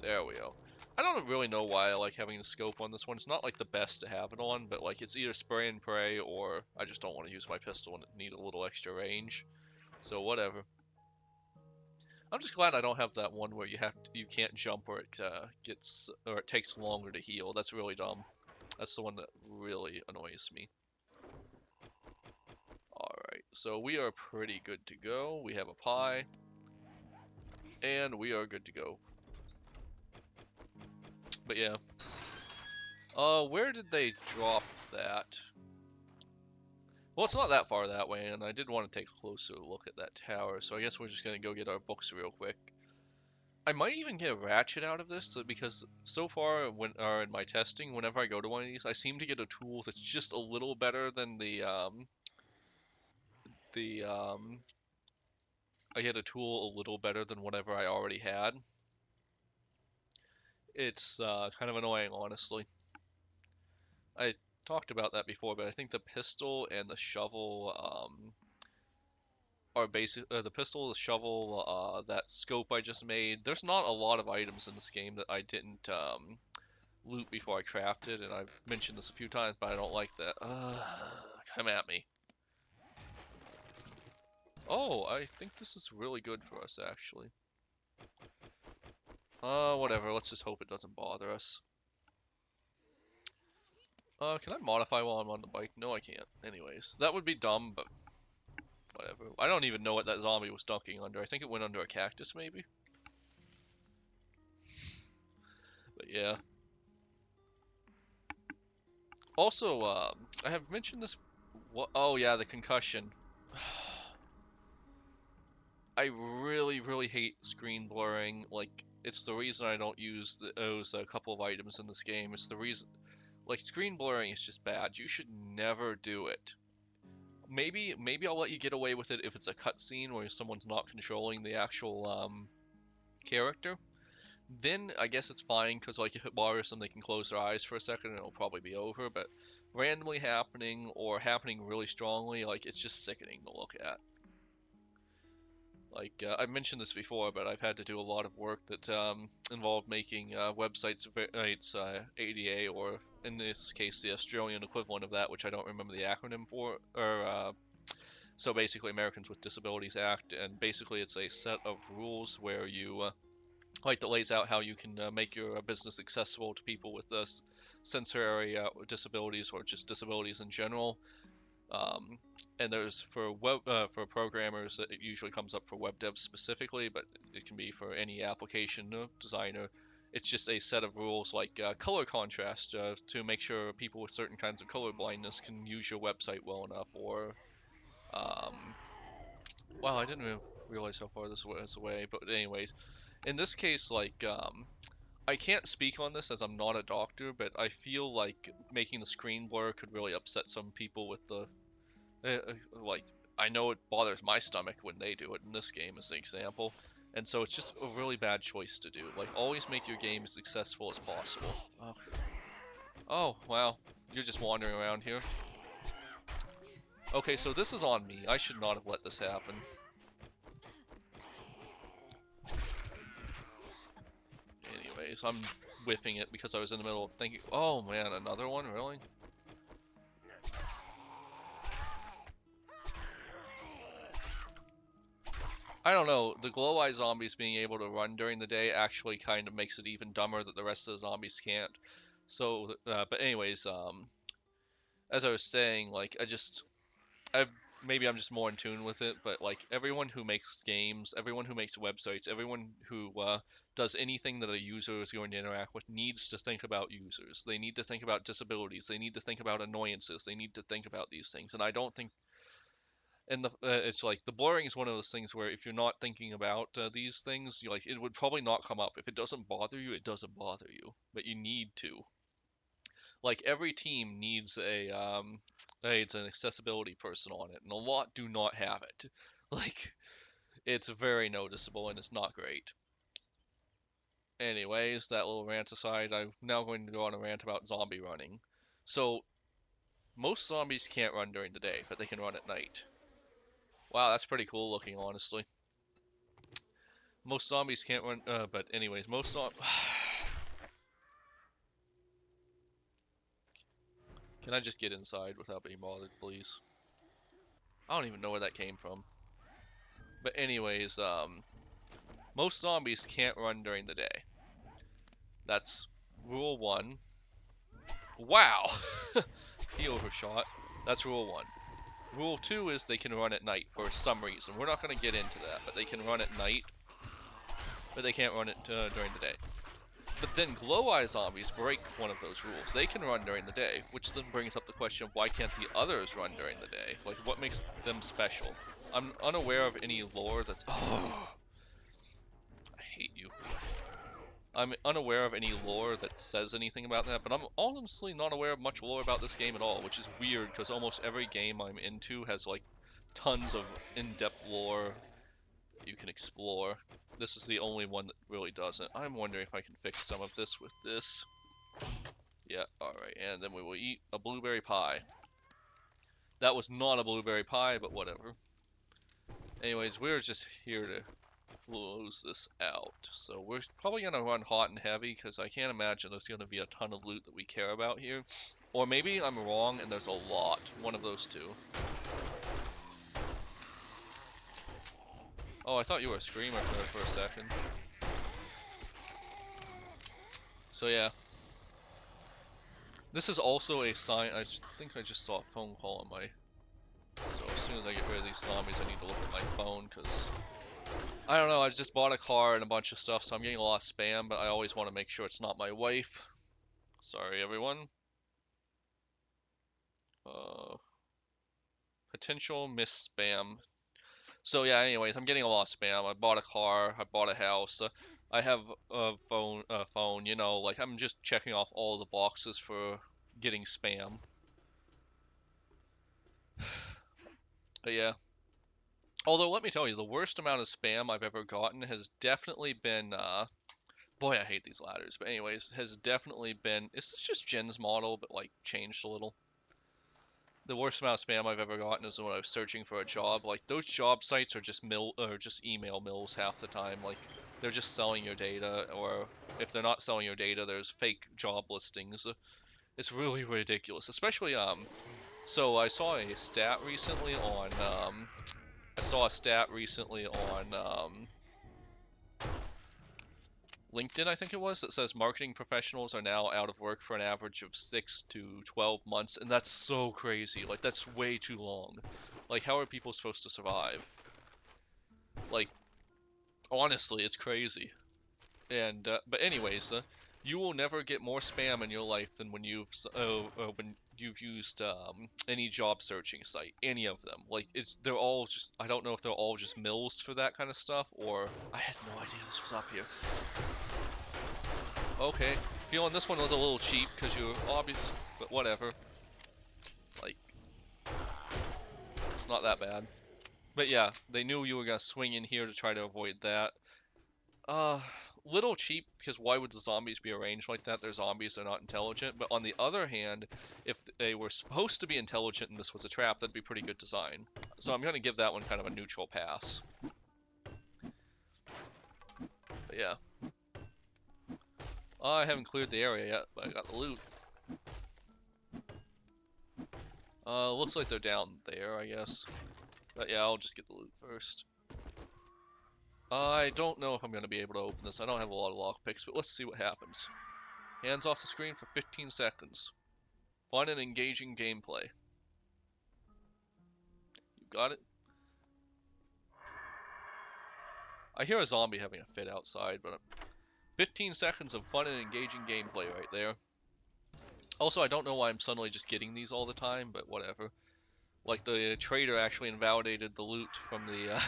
[SPEAKER 1] There we go. I don't really know why I like having the scope on this one. It's not like the best to have it on, but like it's either spray and pray or I just don't want to use my pistol and need a little extra range. So whatever. I'm just glad I don't have that one where you can't jump or it takes longer to heal. That's really dumb. That's the one that really annoys me. Alright, so we are pretty good to go. We have a pie. And we are good to go. But yeah. Where did they drop that? Well, it's not that far that way, and I did want to take a closer look at that tower, so I guess we're just gonna go get our books real quick. I might even get a ratchet out of this, because so far, in my testing, whenever I go to one of these, I seem to get a tool that's just a little better than I get a tool a little better than whatever I already had. It's kind of annoying, honestly. I talked about that before, but I think the pistol and the shovel are basic. The pistol, the shovel, that scope I just made. There's not a lot of items in this game that I didn't loot before I crafted, and I've mentioned this a few times, but I don't like that. Come at me. Oh, I think this is really good for us, actually. Whatever. Let's just hope it doesn't bother us. Can I modify while I'm on the bike? No, I can't. Anyways, that would be dumb, but whatever. I don't even know what that zombie was dunking under. I think it went under a cactus, maybe? But yeah. Also, I have mentioned this What? Oh yeah, the concussion. I really, really hate screen blurring. Like, it's the reason I don't use those a couple of items in this game. It's the reason, like, screen blurring is just bad. You should never do it. Maybe I'll let you get away with it if it's a cutscene where someone's not controlling the actual character. Then I guess it's fine because like if it bothers them, they can close their eyes for a second and it'll probably be over. But randomly happening or happening really strongly, like it's just sickening to look at. Like I've mentioned this before, but I've had to do a lot of work that involved making websites, it's ADA, or in this case the Australian equivalent of that, which I don't remember the acronym for, or so basically Americans with Disabilities Act, and basically it's a set of rules where you like that lays out how you can make your business accessible to people with sensory disabilities or just disabilities in general. Um, and there's for for programmers, it usually comes up for web devs specifically, but it can be for any application designer. It's just a set of rules like color contrast to make sure people with certain kinds of color blindness can use your website well enough. Or wow, I didn't even realize how far this was away. But anyways, in this case, like I can't speak on this as I'm not a doctor, but I feel like making the screen blur could really upset some people with the like I know it bothers my stomach when they do it in this game as an example. And so it's just a really bad choice to do. Like always make your game as accessible as possible. Oh, oh wow. You're just wandering around here. Okay, so this is on me. I should not have let this happen. Anyways, I'm whiffing it because I was in the middle of thinking, oh man, another one, really? I don't know, the glow eye zombies being able to run during the day actually kind of makes it even dumber that the rest of the zombies can't. So, but anyways, as I was saying, like, I maybe I'm just more in tune with it, but like everyone who makes games, everyone who makes websites, everyone who does anything that a user is going to interact with needs to think about users. They need to think about disabilities. They need to think about annoyances. They need to think about these things. And I don't think, and it's like the blurring is one of those things where if you're not thinking about these things, you like it would probably not come up. If it doesn't bother you, it doesn't bother you, but you need to. Like every team needs it's an accessibility person on it, and a lot do not have it. Like it's very noticeable and it's not great. Anyways, that little rant aside, I'm now going to go on a rant about zombie running. So most zombies can't run during the day, but they can run at night. Wow, that's pretty cool looking, honestly. Most zombies can't run, but anyways, most zombies. Can I just get inside without being bothered, please? I don't even know where that came from. But anyways, most zombies can't run during the day. That's rule one. Wow! He overshot. That's rule one. Rule two is they can run at night for some reason. We're not going to get into that, but they can run at night, but they can't run it during the day. But then glow eye zombies break one of those rules. They can run during the day, which then brings up the question of why can't the others run during the day? Like, what makes them special? I'm unaware of any lore that's. Oh, I hate you. I'm unaware of any lore that says anything about that, but I'm honestly not aware of much lore about this game at all, which is weird because almost every game I'm into has like tons of in-depth lore that you can explore. This is the only one that really doesn't. I'm wondering if I can fix some of this with this. Yeah, alright, and then we will eat a blueberry pie. That was not a blueberry pie, but whatever. Anyways, we're just here to close this out. So we're probably going to run hot and heavy because I can't imagine there's going to be a ton of loot that we care about here. Or maybe I'm wrong and there's a lot. One of those two. Oh, I thought you were a screamer for a second. So yeah. This is also a sign. I think I just saw a phone call on my... So as soon as I get rid of these zombies, I need to look at my phone because... I don't know, I just bought a car and a bunch of stuff, so I'm getting a lot of spam, but I always want to make sure it's not my wife. Sorry, everyone. Uh, potential miss spam. So yeah, anyways, I'm getting a lot of spam. I bought a car, I bought a house, I have a phone, you know, like I'm just checking off all the boxes for getting spam. But yeah. Although let me tell you, the worst amount of spam I've ever gotten has definitely been boy, I hate these ladders. But anyways, has definitely been is this just Jen's model but like changed a little? The worst amount of spam I've ever gotten is when I was searching for a job. Like those job sites are just email mills half the time. Like they're just selling your data, or if they're not selling your data, there's fake job listings. It's really ridiculous. Especially so I saw a stat recently on LinkedIn, I think it was, that says marketing professionals are now out of work for an average of 6 to 12 months, and that's so crazy. Like, that's way too long. Like, how are people supposed to survive? Like, honestly, it's crazy. And, but anyways, you will never get more spam in your life than when you've used any job searching site, any of them. Like, they're all just, I don't know if they're all just mills for that kind of stuff, or I had no idea this was up here. Okay, feeling this one was a little cheap because you're obvious, but whatever. Like, it's not that bad. But yeah, they knew you were gonna swing in here to try to avoid that. Uh, little cheap because why would the zombies be arranged like that? They're zombies, they're not intelligent. But on the other hand, if they were supposed to be intelligent and this was a trap, that'd be pretty good design. So I'm gonna give that one kind of a neutral pass. But yeah. I haven't cleared the area yet, but I got the loot. Looks like they're down there, I guess. But yeah, I'll just get the loot first. I don't know if I'm going to be able to open this. I don't have a lot of lockpicks, but let's see what happens. Hands off the screen for 15 seconds. Fun and engaging gameplay. You got it? I hear a zombie having a fit outside, but 15 seconds of fun and engaging gameplay right there. Also, I don't know why I'm suddenly just getting these all the time, but whatever. Like, the trader actually invalidated the loot from the,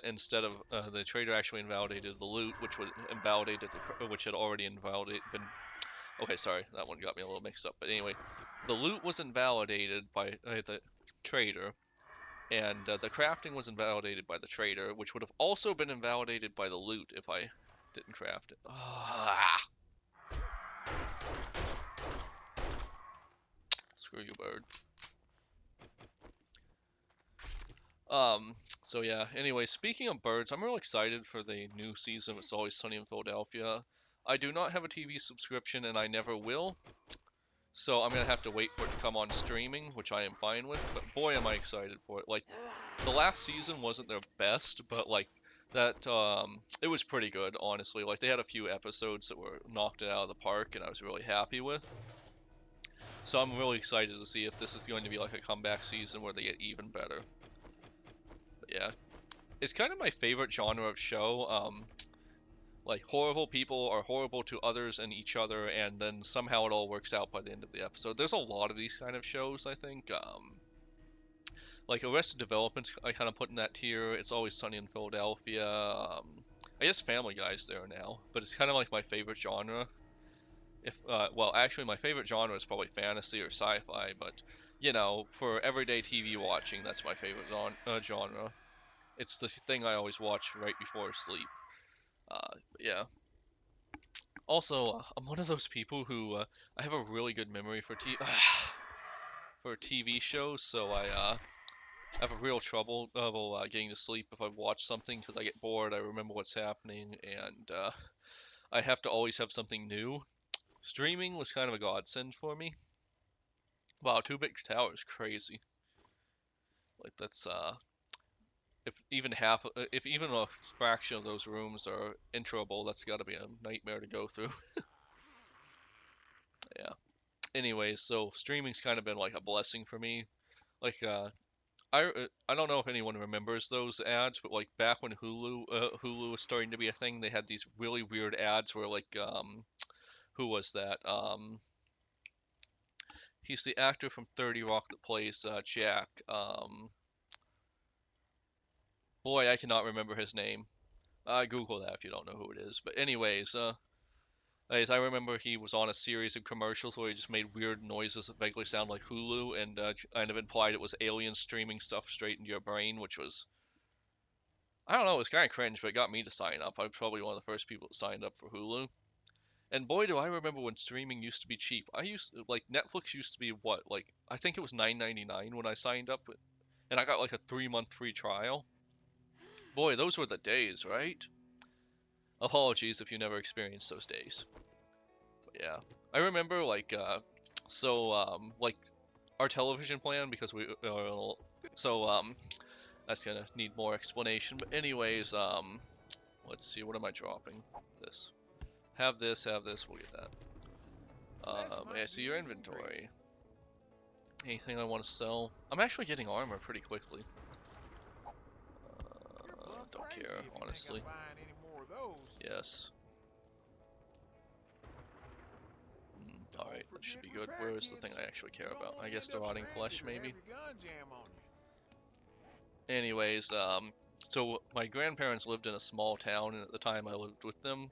[SPEAKER 1] instead of, the trader actually invalidated the loot, which which had already been. Okay, sorry, that one got me a little mixed up. But anyway, the loot was invalidated by the trader, and the crafting was invalidated by the trader, which would have also been invalidated by the loot if I didn't craft it. Ah, screw you, bird. So yeah, anyway, speaking of birds, I'm real excited for the new season of It's Always Sunny in Philadelphia. I do not have a TV subscription, and I never will. So I'm gonna have to wait for it to come on streaming, which I am fine with, but boy am I excited for it. Like, the last season wasn't their best, but like that it was pretty good, honestly. Like, they had a few episodes that were knocked it out of the park and I was really happy with. So I'm really excited to see if this is going to be like a comeback season where they get even better. But yeah. It's kind of my favorite genre of show. Like, horrible people are horrible to others and each other, and then somehow it all works out by the end of the episode. There's a lot of these kind of shows, I think. Like, Arrested Development, I kind of put in that tier. It's Always Sunny in Philadelphia. I guess Family Guy's there now, but it's kind of like my favorite genre. Well, actually, my favorite genre is probably fantasy or sci-fi, but you know, for everyday TV watching, that's my favorite genre. It's the thing I always watch right before sleep. Yeah. Also, I'm one of those people who I have a really good memory for for TV shows, so I have a real trouble getting to sleep if I watch something because I get bored. I remember what's happening, and I have to always have something new. Streaming was kind of a godsend for me. Wow, Two Big Tower is crazy. Like, that's if even a fraction of those rooms are introable, that's got to be a nightmare to go through. Yeah. Anyways, so streaming's kind of been like a blessing for me. Like, I don't know if anyone remembers those ads, but like back when Hulu was starting to be a thing, they had these really weird ads where like who was that? He's the actor from 30 Rock that plays Jack. Boy, I cannot remember his name. Google that if you don't know who it is. But anyways, as I remember, he was on a series of commercials where he just made weird noises that vaguely sound like Hulu, and kind of implied it was aliens streaming stuff straight into your brain, which was, I don't know, it was kind of cringe, but it got me to sign up. I was probably one of the first people that signed up for Hulu. And boy, do I remember when streaming used to be cheap. Netflix used to be what, like, I think it was $9.99 when I signed up, and I got like a 3-month free trial. Boy, those were the days, right? Apologies if you never experienced those days. But yeah, I remember like our television plan, because that's gonna need more explanation. But anyways, let's see, what am I dropping? This. Have this, we'll get that. Yeah, see your inventory. Anything I want to sell? I'm actually getting armor pretty quickly. Don't care, honestly. Yes. Alright, that should be good. Where is the thing I actually care about? I guess the rotting flesh, maybe? Anyways, so my grandparents lived in a small town, and at the time I lived with them.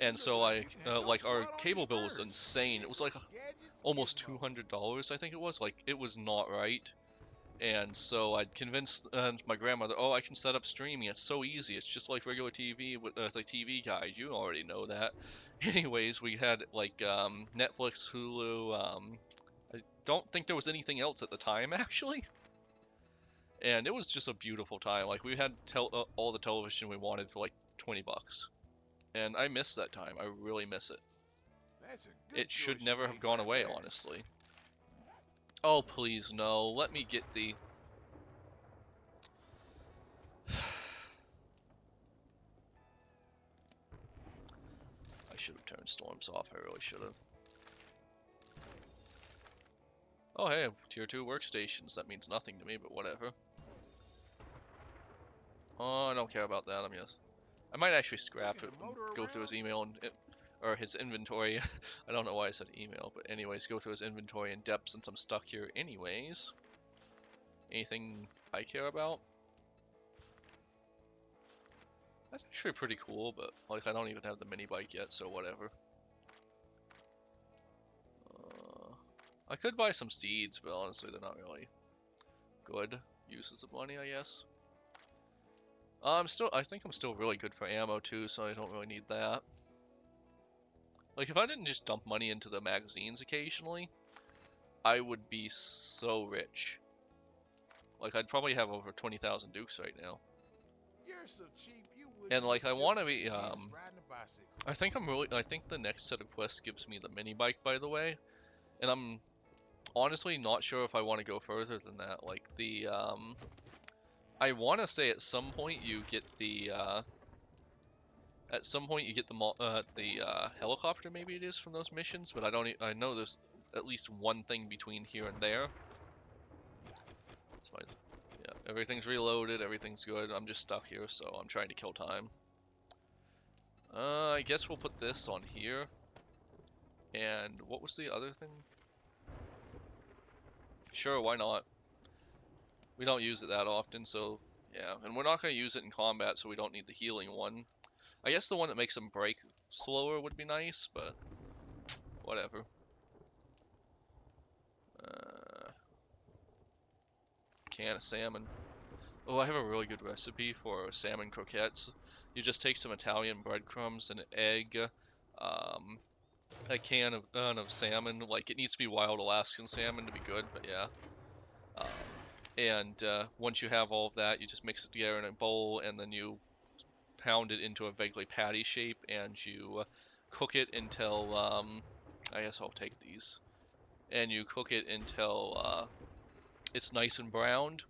[SPEAKER 1] And so our cable bill was insane. It was like almost $200, I think it was. Like, it was not right. And so I'd convinced my grandmother, oh, I can set up streaming. It's so easy. It's just like regular TV with the TV guide. You already know that. Anyways, we had like Netflix, Hulu. I don't think there was anything else at the time, actually. And it was just a beautiful time. Like, we had all the television we wanted for like 20 bucks. And I miss that time. I really miss it. It should never have gone away, honestly. Oh, please, no. Let me get the... I should have turned storms off. I really should have. Oh, hey, tier 2 workstations. That means nothing to me, but whatever. Oh, I don't care about that. I might actually scrap it and go through his email or his inventory. I don't know why I said email, but anyways, go through his inventory in depth since I'm stuck here anyways. Anything I care about? That's actually pretty cool, but like, I don't even have the mini bike yet, so whatever. I could buy some seeds, but honestly, they're not really good uses of money, I guess. I think I'm still really good for ammo too, so I don't really need that. Like, if I didn't just dump money into the magazines occasionally, I would be so rich. Like, I'd probably have over 20,000 dukes right now. And like, I want to be, I think the next set of quests gives me the mini bike, by the way. And I'm honestly not sure if I want to go further than that. Like, I want to say at some point you get the, helicopter, maybe it is, from those missions, but I know there's at least one thing between here and there. So yeah, everything's reloaded, everything's good. I'm just stuck here, so I'm trying to kill time. I guess we'll put this on here. And what was the other thing? Sure, why not? We don't use it that often, so yeah. And we're not going to use it in combat, so we don't need the healing one. I guess the one that makes them break slower would be nice, but whatever. Can of salmon. Oh, I have a really good recipe for salmon croquettes. You just take some Italian breadcrumbs and an egg, a can of salmon. Like, it needs to be wild Alaskan salmon to be good, but yeah. And once you have all of that, you just mix it together in a bowl, and then you pound it into a vaguely patty shape, and you cook it until, I guess I'll take these. And you cook it until it's nice and browned.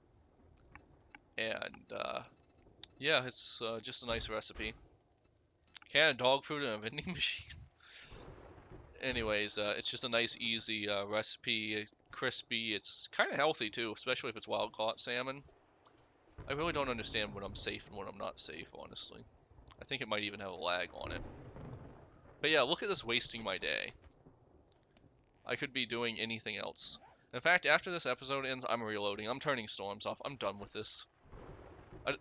[SPEAKER 1] And yeah, it's just a nice recipe. Can of dog food in a vending machine. Anyways, it's just a nice, easy recipe. Crispy. It's kind of healthy too, especially if it's wild caught salmon. I really don't understand when I'm safe and when I'm not safe, honestly. I think it might even have a lag on it. But yeah, look at this wasting my day. I could be doing anything else. In fact, after this episode ends, I'm reloading. I'm turning storms off. I'm done with this.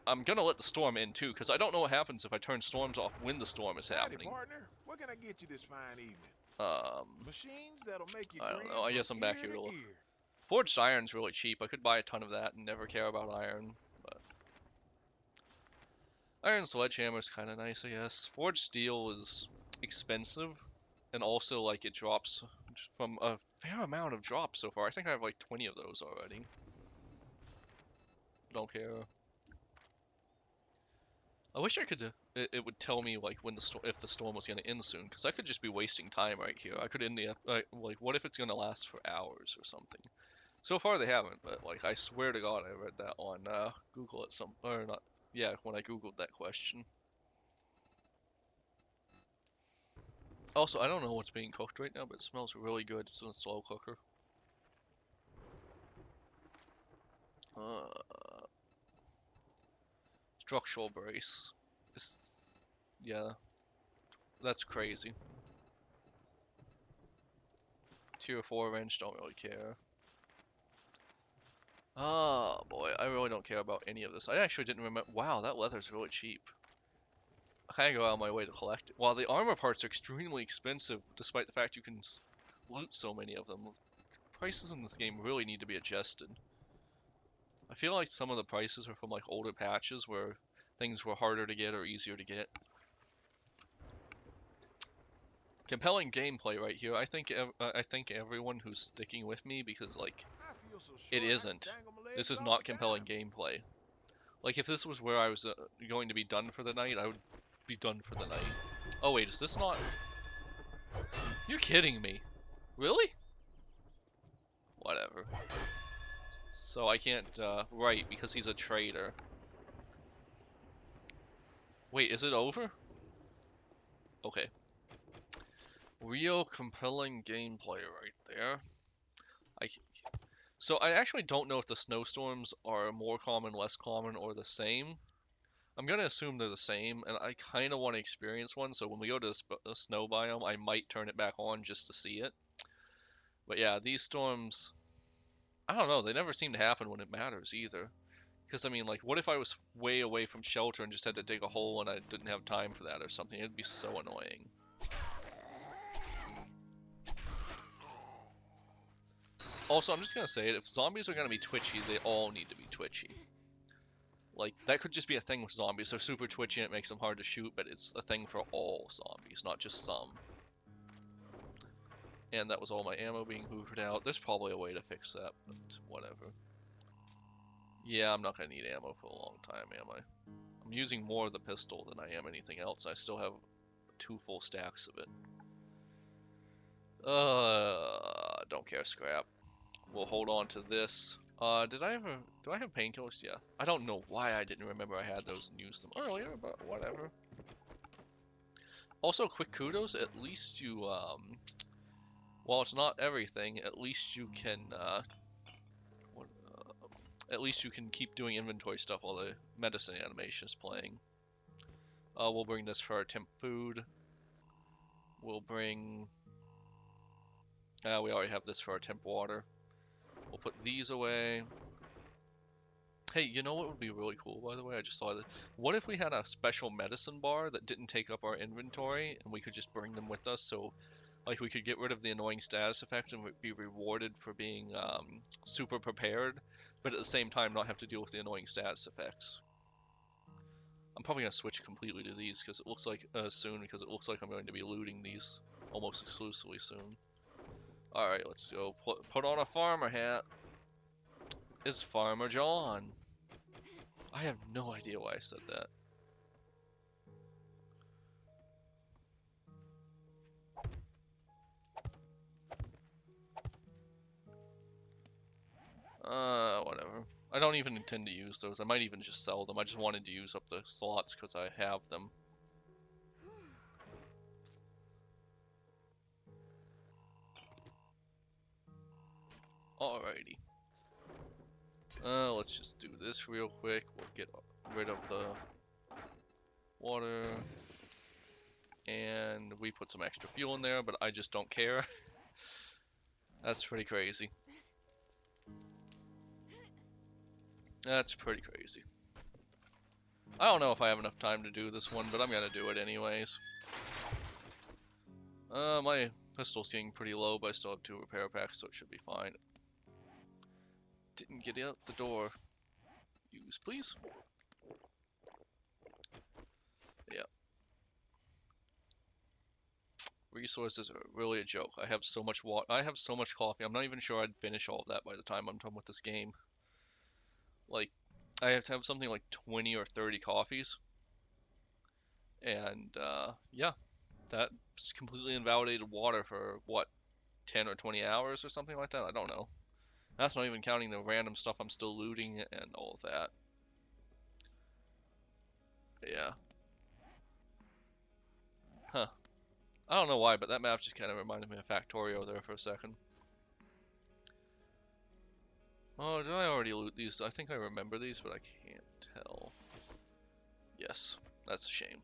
[SPEAKER 1] I'm gonna let the storm in too, because I don't know what happens if I turn storms off when the storm is
[SPEAKER 2] Howdy,
[SPEAKER 1] happening.
[SPEAKER 2] partner. What can I get you this fine evening?
[SPEAKER 1] Um,
[SPEAKER 2] Machines that'll make you
[SPEAKER 1] I don't
[SPEAKER 2] grin
[SPEAKER 1] know. I
[SPEAKER 2] from
[SPEAKER 1] guess I'm back
[SPEAKER 2] ear
[SPEAKER 1] here to
[SPEAKER 2] to
[SPEAKER 1] look.
[SPEAKER 2] ear.
[SPEAKER 1] Forged iron's really cheap. I could buy a ton of that and never care about iron. But iron sledgehammer's kind of nice, I guess. Forged steel is expensive, and also like it drops from a fair amount of drops so far. I think I have like 20 of those already. Don't care. I wish I could. It would tell me like when if the storm was gonna end soon, because I could just be wasting time right here. I could end the like what if it's gonna last for hours or something? So far they haven't, but like I swear to God I read that on Google at some or not. Yeah, when I googled that question. Also, I don't know what's being cooked right now, but it smells really good. It's in a slow cooker. Uh, Structural brace. It's, yeah, that's crazy. Tier 4 wrench, don't really care. Oh boy, I really don't care about any of this. I actually didn't remember. Wow, that leather's really cheap. I kind of go out of my way to collect it. While the armor parts are extremely expensive, despite the fact you can loot so many of them, prices in this game really need to be adjusted. I feel like some of the prices are from like older patches where things were harder to get or easier to get. Compelling gameplay right here. I think everyone who's sticking with me because like
[SPEAKER 2] I feel so
[SPEAKER 1] it
[SPEAKER 2] short I can
[SPEAKER 1] isn't.
[SPEAKER 2] dangle my
[SPEAKER 1] This
[SPEAKER 2] legs
[SPEAKER 1] is
[SPEAKER 2] off
[SPEAKER 1] not
[SPEAKER 2] a
[SPEAKER 1] compelling
[SPEAKER 2] dime.
[SPEAKER 1] gameplay. Like if this was where I was going to be done for the night, I would be done for the night. Oh wait, is this not? You're kidding me. Really? Whatever. So I can't, right, because he's a traitor. Wait, is it over? Okay. Real compelling gameplay right there. I, so I actually don't know if the snowstorms are more common, less common, or the same. I'm gonna assume they're the same, and I kind of want to experience one, so when we go to the snow biome, I might turn it back on just to see it. But yeah, these storms, I don't know, they never seem to happen when it matters either. Because, I mean, like, what if I was way away from shelter and just had to dig a hole and I didn't have time for that or something? It'd be so annoying. Also, I'm just gonna say it, if zombies are gonna be twitchy, they all need to be twitchy. Like, that could just be a thing with zombies. They're super twitchy and it makes them hard to shoot, but it's a thing for all zombies, not just some. And that was all my ammo being hoovered out. There's probably a way to fix that, but whatever. Yeah, I'm not gonna need ammo for a long time, am I? I'm using more of the pistol than I am anything else. I still have 2 full stacks of it. Don't care, scrap. We'll hold on to this. Do I have painkillers? Yeah. I don't know why I didn't remember I had those and used them earlier, but whatever. Also, quick kudos, at least you, while it's not everything, at least you can, what, at least you can keep doing inventory stuff while the medicine animation is playing. We'll bring this for our temp food. We'll bring, we already have this for our temp water. We'll put these away. Hey, you know what would be really cool, by the way? I just thought of it. What if we had a special medicine bar that didn't take up our inventory, and we could just bring them with us, so, like, we could get rid of the annoying status effect and be rewarded for being, super prepared, but at the same time not have to deal with the annoying status effects. I'm probably gonna switch completely to these, because it looks like, soon, because it looks like I'm going to be looting these almost exclusively soon. Alright, let's go. Put on a farmer hat. It's Farmer John. I have no idea why I said that. Whatever. I don't even intend to use those. I might even just sell them. I just wanted to use up the slots because I have them. Alrighty. Let's just do this real quick. We'll get rid of the water. And we put some extra fuel in there, but I just don't care. That's pretty crazy. That's pretty crazy. I don't know if I have enough time to do this one, but I'm gonna do it anyways. My pistol's getting pretty low, but I still have 2 repair packs, so it should be fine. Didn't get out the door. Use, please. Yeah. Resources are really a joke. I have so much water. I have so much coffee. I'm not even sure I'd finish all of that by the time I'm done with this game. Like, I have to have something like 20 or 30 coffees. And, yeah, that's completely invalidated water for, what, 10 or 20 hours or something like that? I don't know. That's not even counting the random stuff I'm still looting and all of that. Yeah. Huh. I don't know why, but that map just kind of reminded me of Factorio there for a second. Oh, did I already loot these? I think I remember these, but I can't tell. Yes, that's a shame.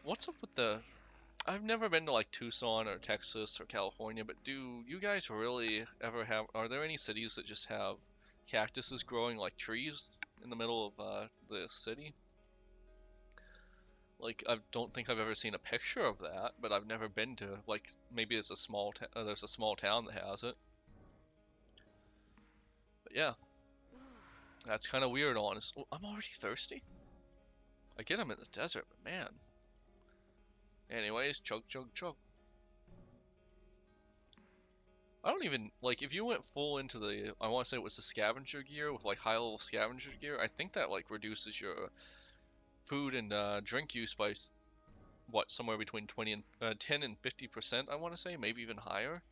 [SPEAKER 1] What's up with the... I've never been to like Tucson or Texas or California, but do you guys really ever have... Are there any cities that just have cactuses growing like trees in the middle of the city? Like, I don't think I've ever seen a picture of that, but I've never been to, like, maybe it's a there's a small town that has it. But yeah, that's kind of weird, honestly. Oh, I'm already thirsty. I get them in the desert, but man. Anyways, chug, chug, chug. I don't even, like, if you went full into the, I want to say it was the scavenger gear, with, like, high-level scavenger gear, I think that, like, reduces your food and drink use by, what, somewhere between 10 and 50%, I want to say, maybe even higher.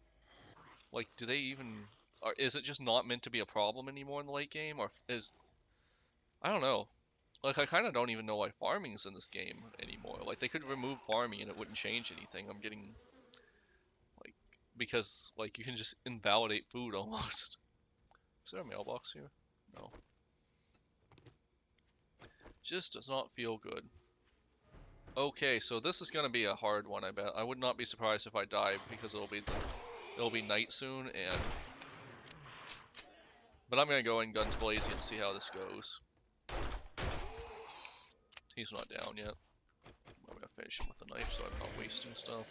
[SPEAKER 1] Like, do they even, or is it just not meant to be a problem anymore in the late game, or I don't know. Like, I kind of don't even know why farming's in this game anymore. Like, they could remove farming and it wouldn't change anything. I'm getting, like, because, like, you can just invalidate food almost. Is there a mailbox here? No. Just does not feel good. Okay, so this is gonna be a hard one, I bet. I would not be surprised if I die because it'll be night soon, and but I'm gonna go in guns blazing and see how this goes. He's not down yet. I'm gonna finish him with the knife so I'm not wasting stuff.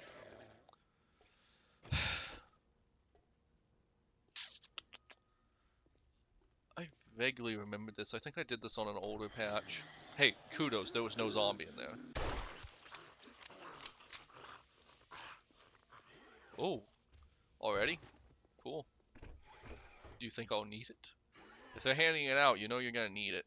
[SPEAKER 1] I vaguely remembered this. I think I did this on an older patch. Hey, kudos, there was no zombie in there. Oh, already? Cool. Do you think I'll need it? If they're handing it out, you know you're gonna need it.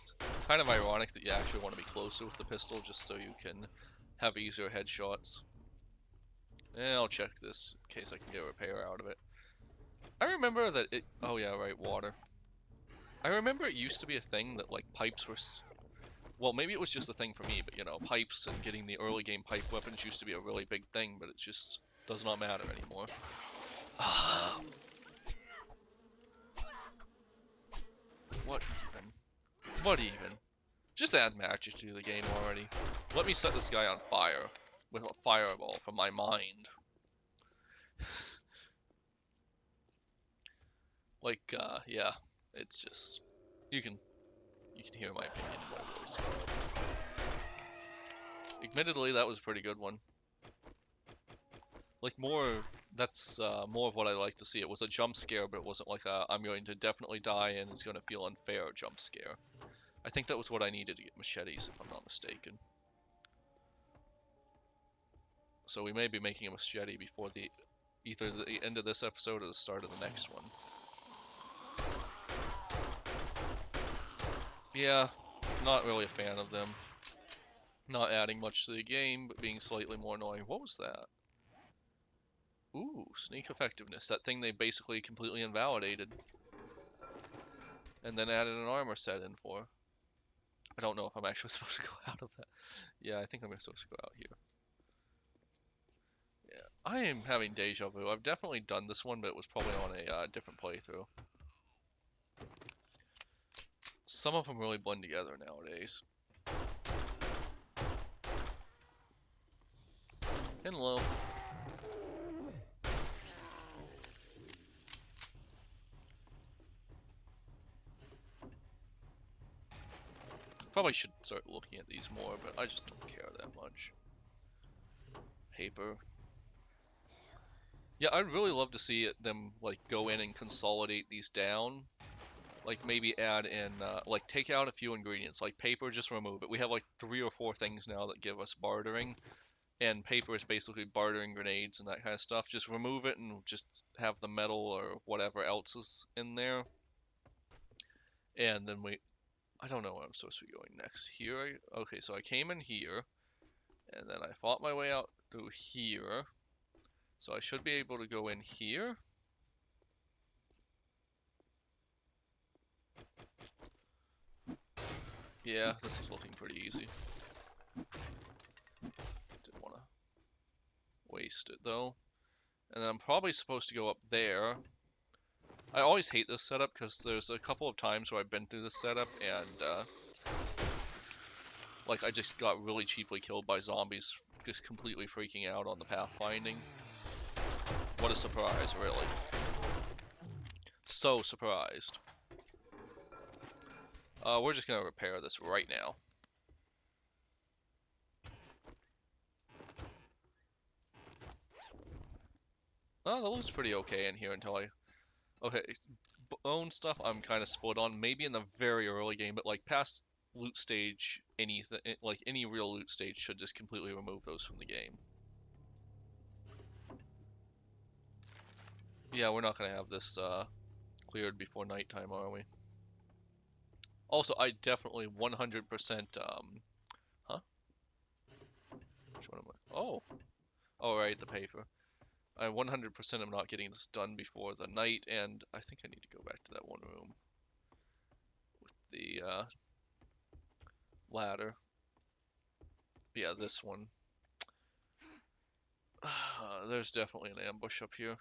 [SPEAKER 1] It's kind of ironic that you actually want to be closer with the pistol just so you can have easier headshots. I'll check this in case I can get a repair out of it. I remember that it... Oh yeah, right, water. I remember it used to be a thing that, like, pipes were... Well, maybe it was just a thing for me, but, you know, pipes and getting the early game pipe weapons used to be a really big thing, but it just does not matter anymore. What even? What even? Just add magic to the game already. Let me set this guy on fire with a fireball from my mind. Like, yeah, it's just you can hear my opinion in my voice. Admittedly, that was a pretty good one. Like that's more of what I like to see. It was a jump scare, but it wasn't like a I'm going to definitely die and it's going to feel unfair jump scare. I think that was what I needed to get machetes, if I'm not mistaken. So we may be making a machete before either the end of this episode or the start of the next one. Yeah, not really a fan of them. Not adding much to the game, but being slightly more annoying. What was that? Ooh, sneak effectiveness. That thing they basically completely invalidated. And then added an armor set in for. I don't know if I'm actually supposed to go out of that. Yeah, I think I'm supposed to go out here. I am having deja vu. I've definitely done this one, but it was probably on a different playthrough. Some of them really blend together nowadays. Hello. Probably should start looking at these more, but I just don't care that much. Paper. Yeah, I'd really love to see them like go in and consolidate these down. Like maybe add in, like take out a few ingredients, like paper, just remove it. We have like 3 or 4 things now that give us bartering, and paper is basically bartering grenades and that kind of stuff. Just remove it and just have the metal or whatever else is in there. And then I don't know where I'm supposed to be going next. Here, okay, so I came in here, and then I fought my way out through here. So I should be able to go in here. Yeah, this is looking pretty easy. Didn't want to waste it though. And then I'm probably supposed to go up there. I always hate this setup because there's a couple of times where I've been through this setup and like I just got really cheaply killed by zombies just completely freaking out on the pathfinding. What a surprise, really. So surprised. We're just gonna repair this right now. Oh, that looks pretty okay in here until I... Okay, bone stuff I'm kind of split on. Maybe in the very early game, but like past loot stage, anything, like any real loot stage should just completely remove those from the game. Yeah, we're not gonna have this cleared before nighttime, are we? Also, I definitely 100% huh? Which one am I? Oh, right, the paper. I 100% am not getting this done before the night, and I think I need to go back to that one room with the ladder. Yeah, this one. There's definitely an ambush up here.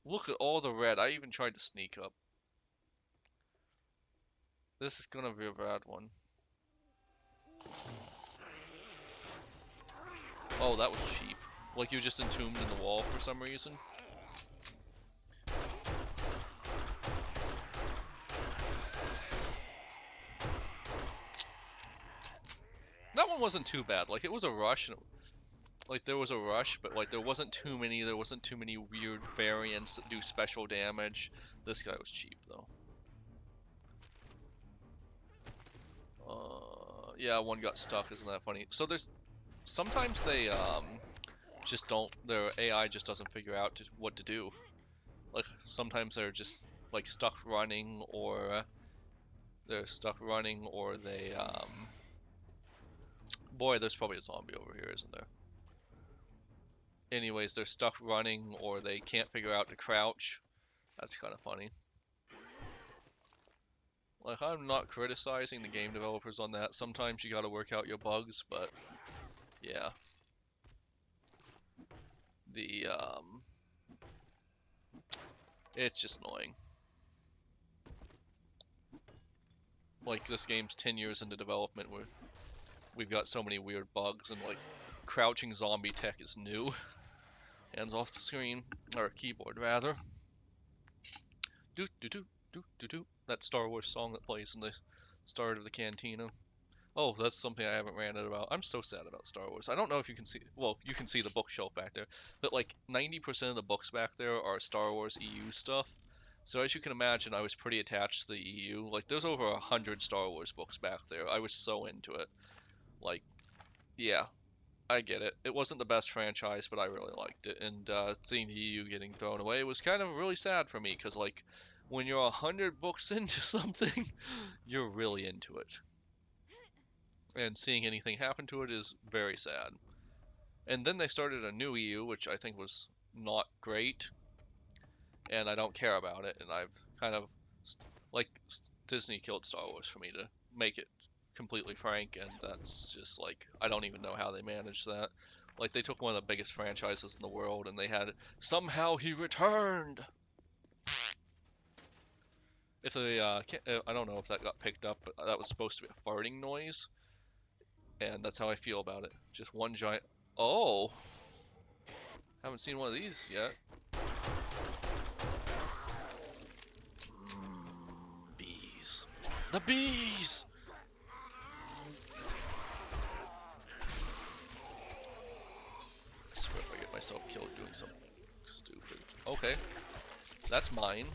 [SPEAKER 1] Look at all the red. I even tried to sneak up. This is gonna be a bad one. Oh, that was cheap. Like you were just entombed in the wall for some reason. That one wasn't too bad. Like it was a rush, and like there was a rush, but like there wasn't too many. There wasn't too many weird variants that do special damage. This guy was cheap though. Yeah, one got stuck. Isn't that funny? So there's sometimes they just don't. Their AI just doesn't figure out what to do. Like sometimes they're just like stuck running, or they boy, there's probably a zombie over here, isn't there? Anyways, they're stuck running or they can't figure out to crouch. That's kind of funny. Like, I'm not criticizing the game developers on that. Sometimes you gotta work out your bugs, but yeah. The, it's just annoying. Like, this game's 10 years into development where we've got so many weird bugs, and like, crouching zombie tech is new. Hands off the screen, or keyboard rather. Do do do do do do. That Star Wars song that plays in the start of the cantina. Oh, that's something I haven't ranted about. I'm so sad about Star Wars. I don't know if you can see. Well, you can see the bookshelf back there, but like 90% of the books back there are Star Wars EU stuff. So as you can imagine, I was pretty attached to the EU. Like, there's over 100 Star Wars books back there. I was so into it. Like, yeah, I get it. It wasn't the best franchise, but I really liked it. And seeing the EU getting thrown away was kind of really sad for me, because like when you're 100 books into something, you're really into it. And seeing anything happen to it is very sad. And then they started a new EU, which I think was not great, and I don't care about it. And I've kind of like Disney killed Star Wars for me to make it completely frank, and that's just like, I don't even know how they managed that. Like, they took one of the biggest franchises in the world and they had, somehow he returned! If they, I don't know if that got picked up, but that was supposed to be a farting noise, and that's how I feel about it. Just one giant, oh! Haven't seen one of these yet. Bees. The bees! I swear if I get myself killed doing something stupid. Okay. That's mine.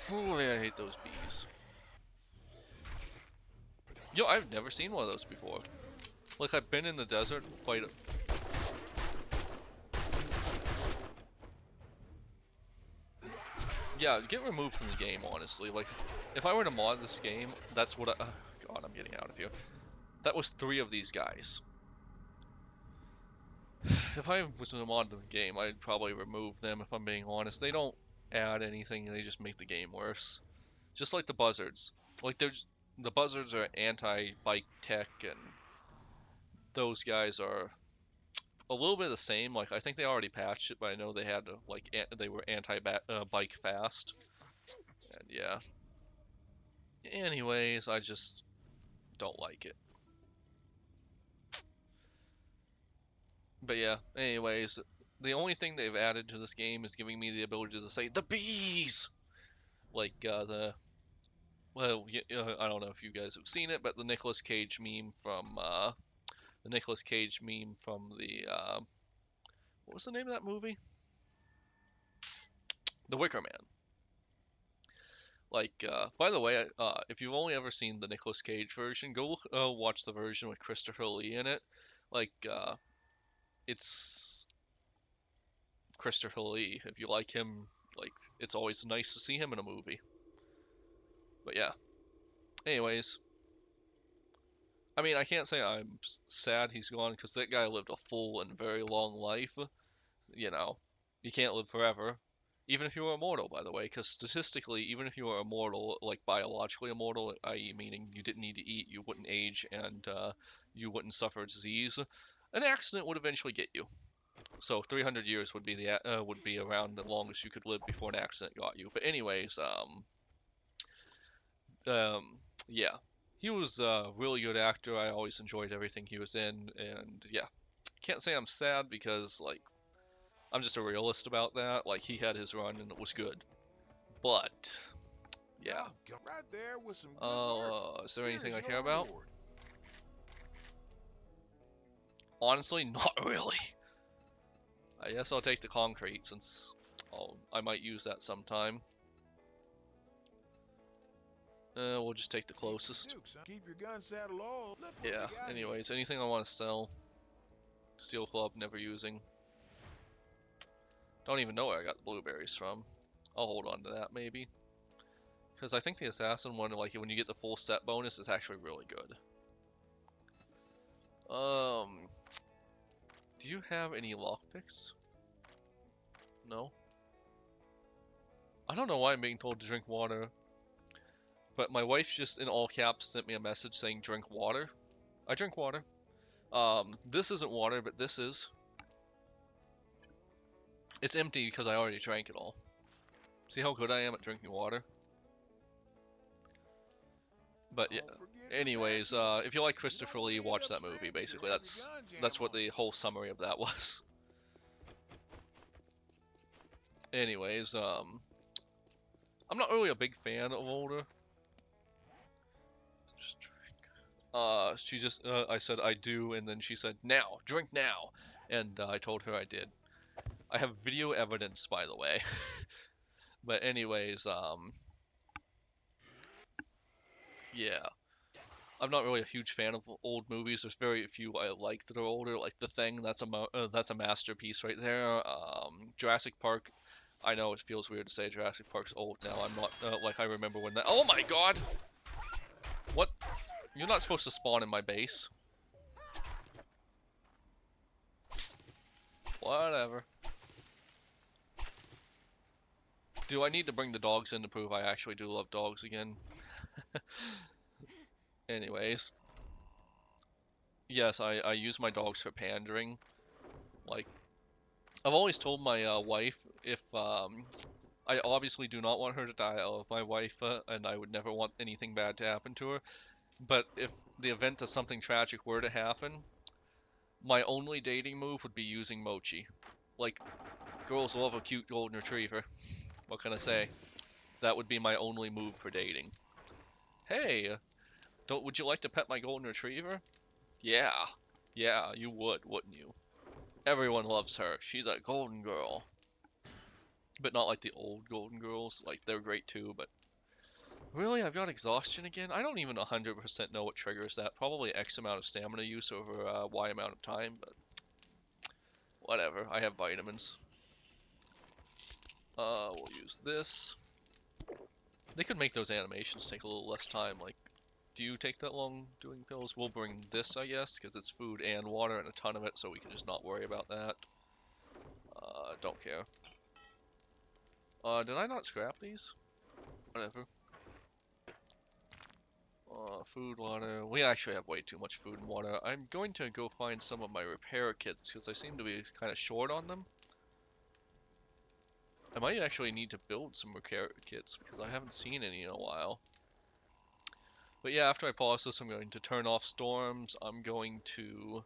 [SPEAKER 1] Boy, I hate those bees. Yo, I've never seen one of those before. Like, I've been in the desert quite a... Yeah, get removed from the game, honestly. Like, if I were to mod this game, that's what I... God, I'm getting out of here. That was 3 of these guys. If I was to mod the game, I'd probably remove them, if I'm being honest. They don't add anything, they just make the game worse. Just like the buzzards. Like, the buzzards are anti-bike tech, and those guys are a little bit of the same. Like, I think they already patched it, but I know they had to, like, they were anti-bike fast. And yeah. Anyways, I just don't like it. But yeah, anyways, the only thing they've added to this game is giving me the ability to say, the bees! Like, well, I don't know if you guys have seen it, but the Nicolas Cage meme from, what was the name of that movie? The Wicker Man. Like, by the way, if you've only ever seen the Nicolas Cage version, go watch the version with Christopher Lee in it. Like, it's Christopher Lee. If you like him, like, it's always nice to see him in a movie. But yeah. Anyways, I mean, I can't say I'm sad he's gone, because that guy lived a full and very long life. You know, you can't live forever. Even if you were immortal, by the way, because statistically, even if you were immortal, like biologically immortal, i.e. meaning you didn't need to eat, you wouldn't age, and you wouldn't suffer disease, an accident would eventually get you. So 300 years would be would be around the longest you could live before an accident got you. But anyways, yeah, he was a really good actor. I always enjoyed everything he was in, and yeah, can't say I'm sad because, like, I'm just a realist about that. Like, he had his run and it was good. But yeah.
[SPEAKER 2] Right there with some good work.
[SPEAKER 1] Is there anything I
[SPEAKER 2] Here's
[SPEAKER 1] care
[SPEAKER 2] your
[SPEAKER 1] about?
[SPEAKER 2] reward.
[SPEAKER 1] Honestly, not really. I guess I'll take the concrete since I might use that sometime. We'll just take the closest.
[SPEAKER 2] Keep your gun saddle all.
[SPEAKER 1] Yeah, anyways, anything I want to sell. Steel club, never using. Don't even know where I got the blueberries from. I'll hold on to that, maybe. Because I think the assassin one, like, when you get the full set bonus, is actually really good. Do you have any lockpicks? No? I don't know why I'm being told to drink water. But my wife just, in all caps, sent me a message saying drink water. I drink water. This isn't water, but this is. It's empty because I already drank it all. See how good I am at drinking water? But yeah. Anyways, if you like Christopher Lee, watch that movie. Basically, that's what the whole summary of that was. Anyways, I'm not really a big fan of older. Just drink. She just, I said I do, and then she said now, drink now, and I told her I did. I have video evidence, by the way. But anyways, yeah. I'm not really a huge fan of old movies. There's very few I like that are older. Like The Thing, that's a masterpiece right there. Jurassic Park. I know it feels weird to say Jurassic Park's old now. I'm not like I remember when that. Oh my God! What? You're not supposed to spawn in my base. Whatever. Do I need to bring the dogs in to prove I actually do love dogs again? Anyways, yes, I use my dogs for pandering. Like, I've always told my wife if I obviously do not want her to die. I love my wife, and I would never want anything bad to happen to her. But if the event of something tragic were to happen, my only dating move would be using Mochi. Like, girls love a cute golden retriever. What can I say? That would be my only move for dating. Hey, would you like to pet my golden retriever? Yeah. Yeah, you would, wouldn't you? Everyone loves her. She's a golden girl. But not like the old golden girls. Like, they're great too, but really, I've got exhaustion again? I don't even 100% know what triggers that. Probably X amount of stamina use over Y amount of time, but whatever. I have vitamins. We'll use this. They could make those animations take a little less time. Like, do you take that long doing pills? We'll bring this, I guess, because it's food and water and a ton of it, so we can just not worry about that. Don't care. Did I not scrap these? Whatever. Food, water. We actually have way too much food and water. I'm going to go find some of my repair kits because I seem to be kind of short on them. I might actually need to build some repair kits because I haven't seen any in a while. But yeah, after I pause this, I'm going to turn off storms. I'm going to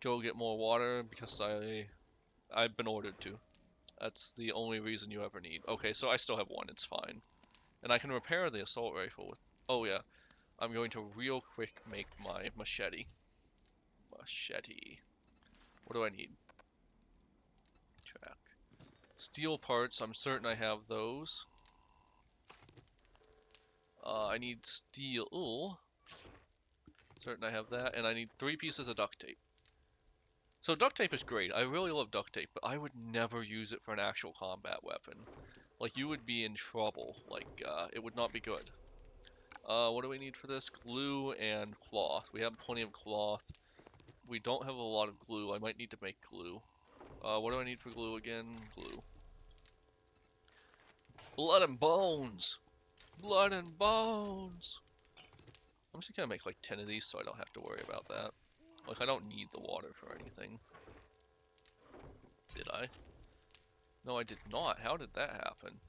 [SPEAKER 1] go get more water because I've been ordered to. That's the only reason you ever need. Okay, so I still have one. It's fine. And I can repair the assault rifle with... Oh yeah, I'm going to real quick make my machete. Machete. What do I need? Track. Steel parts, I'm certain I have those. I need steel. Ooh. Certain I have that. And I need 3 pieces of duct tape. So duct tape is great. I really love duct tape, but I would never use it for an actual combat weapon. Like, you would be in trouble. Like, it would not be good. What do we need for this? Glue and cloth. We have plenty of cloth. We don't have a lot of glue. I might need to make glue. What do I need for glue again? Glue. Blood and bones! Blood and bones! I'm just gonna make like 10 of these so I don't have to worry about that. Like, I don't need the water for anything. Did I? No, I did not. How did that happen?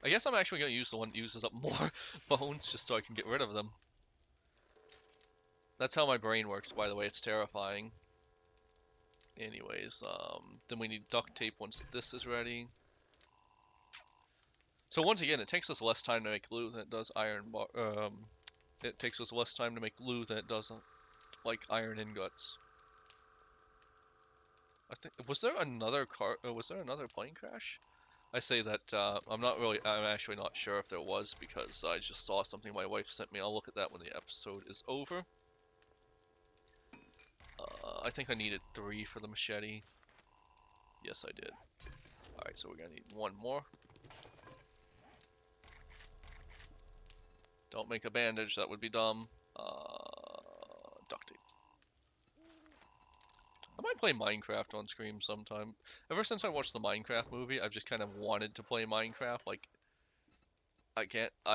[SPEAKER 1] I guess I'm actually gonna use the one that uses up more bones just so I can get rid of them. That's how my brain works, by the way. It's terrifying. Anyways, then we need duct tape once this is ready. So once again, it takes us less time to make glue than it does iron bar. It takes us less time to make glue than it does like iron ingots. I think was there another plane crash? I say that I'm actually not sure if there was because I just saw something my wife sent me. I'll look at that when the episode is over. I think I needed 3 for the machete. Yes, I did. Alright, so we're gonna need 1 more. Don't make a bandage, that would be dumb. Duct tape. I might play Minecraft on stream sometime. Ever since I watched the Minecraft movie, I've just kind of wanted to play Minecraft. Like, I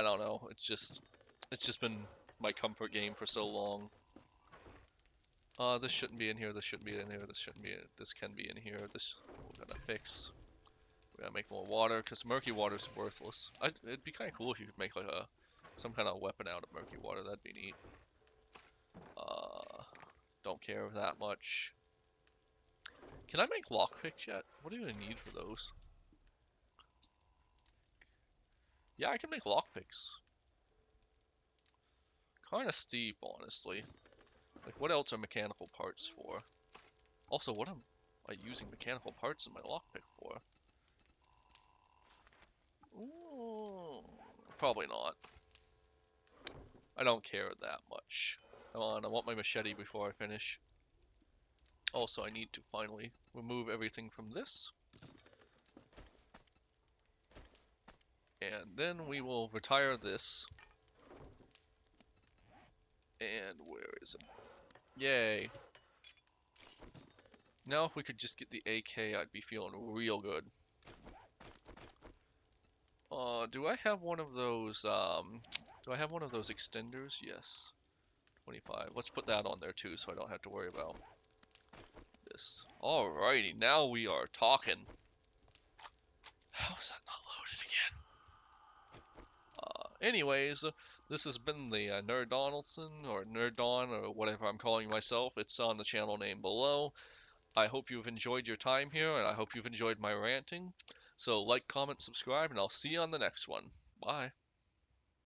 [SPEAKER 1] don't know. It's just been my comfort game for so long. This shouldn't be in here, this shouldn't be in here, this shouldn't be in, this can be in here, this we're gonna fix. We gotta make more water, because murky water is worthless. It'd be kind of cool if you could make like some kind of weapon out of murky water, that'd be neat. Don't care that much. Can I make lockpicks yet? What do I need for those? Yeah, I can make lockpicks. Kind of steep, honestly. Like, what else are mechanical parts for? Also, what am I using mechanical parts in my lockpick for? Ooh, probably not. I don't care that much. Come on, I want my machete before I finish. Also, I need to finally remove everything from this. And then we will retire this. And where is it? Yay. Now if we could just get the AK, I'd be feeling real good. Do I have one of those, do I have one of those extenders? Yes. 25. Let's put that on there too, so I don't have to worry about this. Alrighty, now we are talking. How is that not loaded again? Anyways, this has been the Nerd Donaldson, or Nerd Don, or whatever I'm calling myself. It's on the channel name below. I hope you've enjoyed your time here, and I hope you've enjoyed my ranting. So like, comment, subscribe, and I'll see you on the next one. Bye.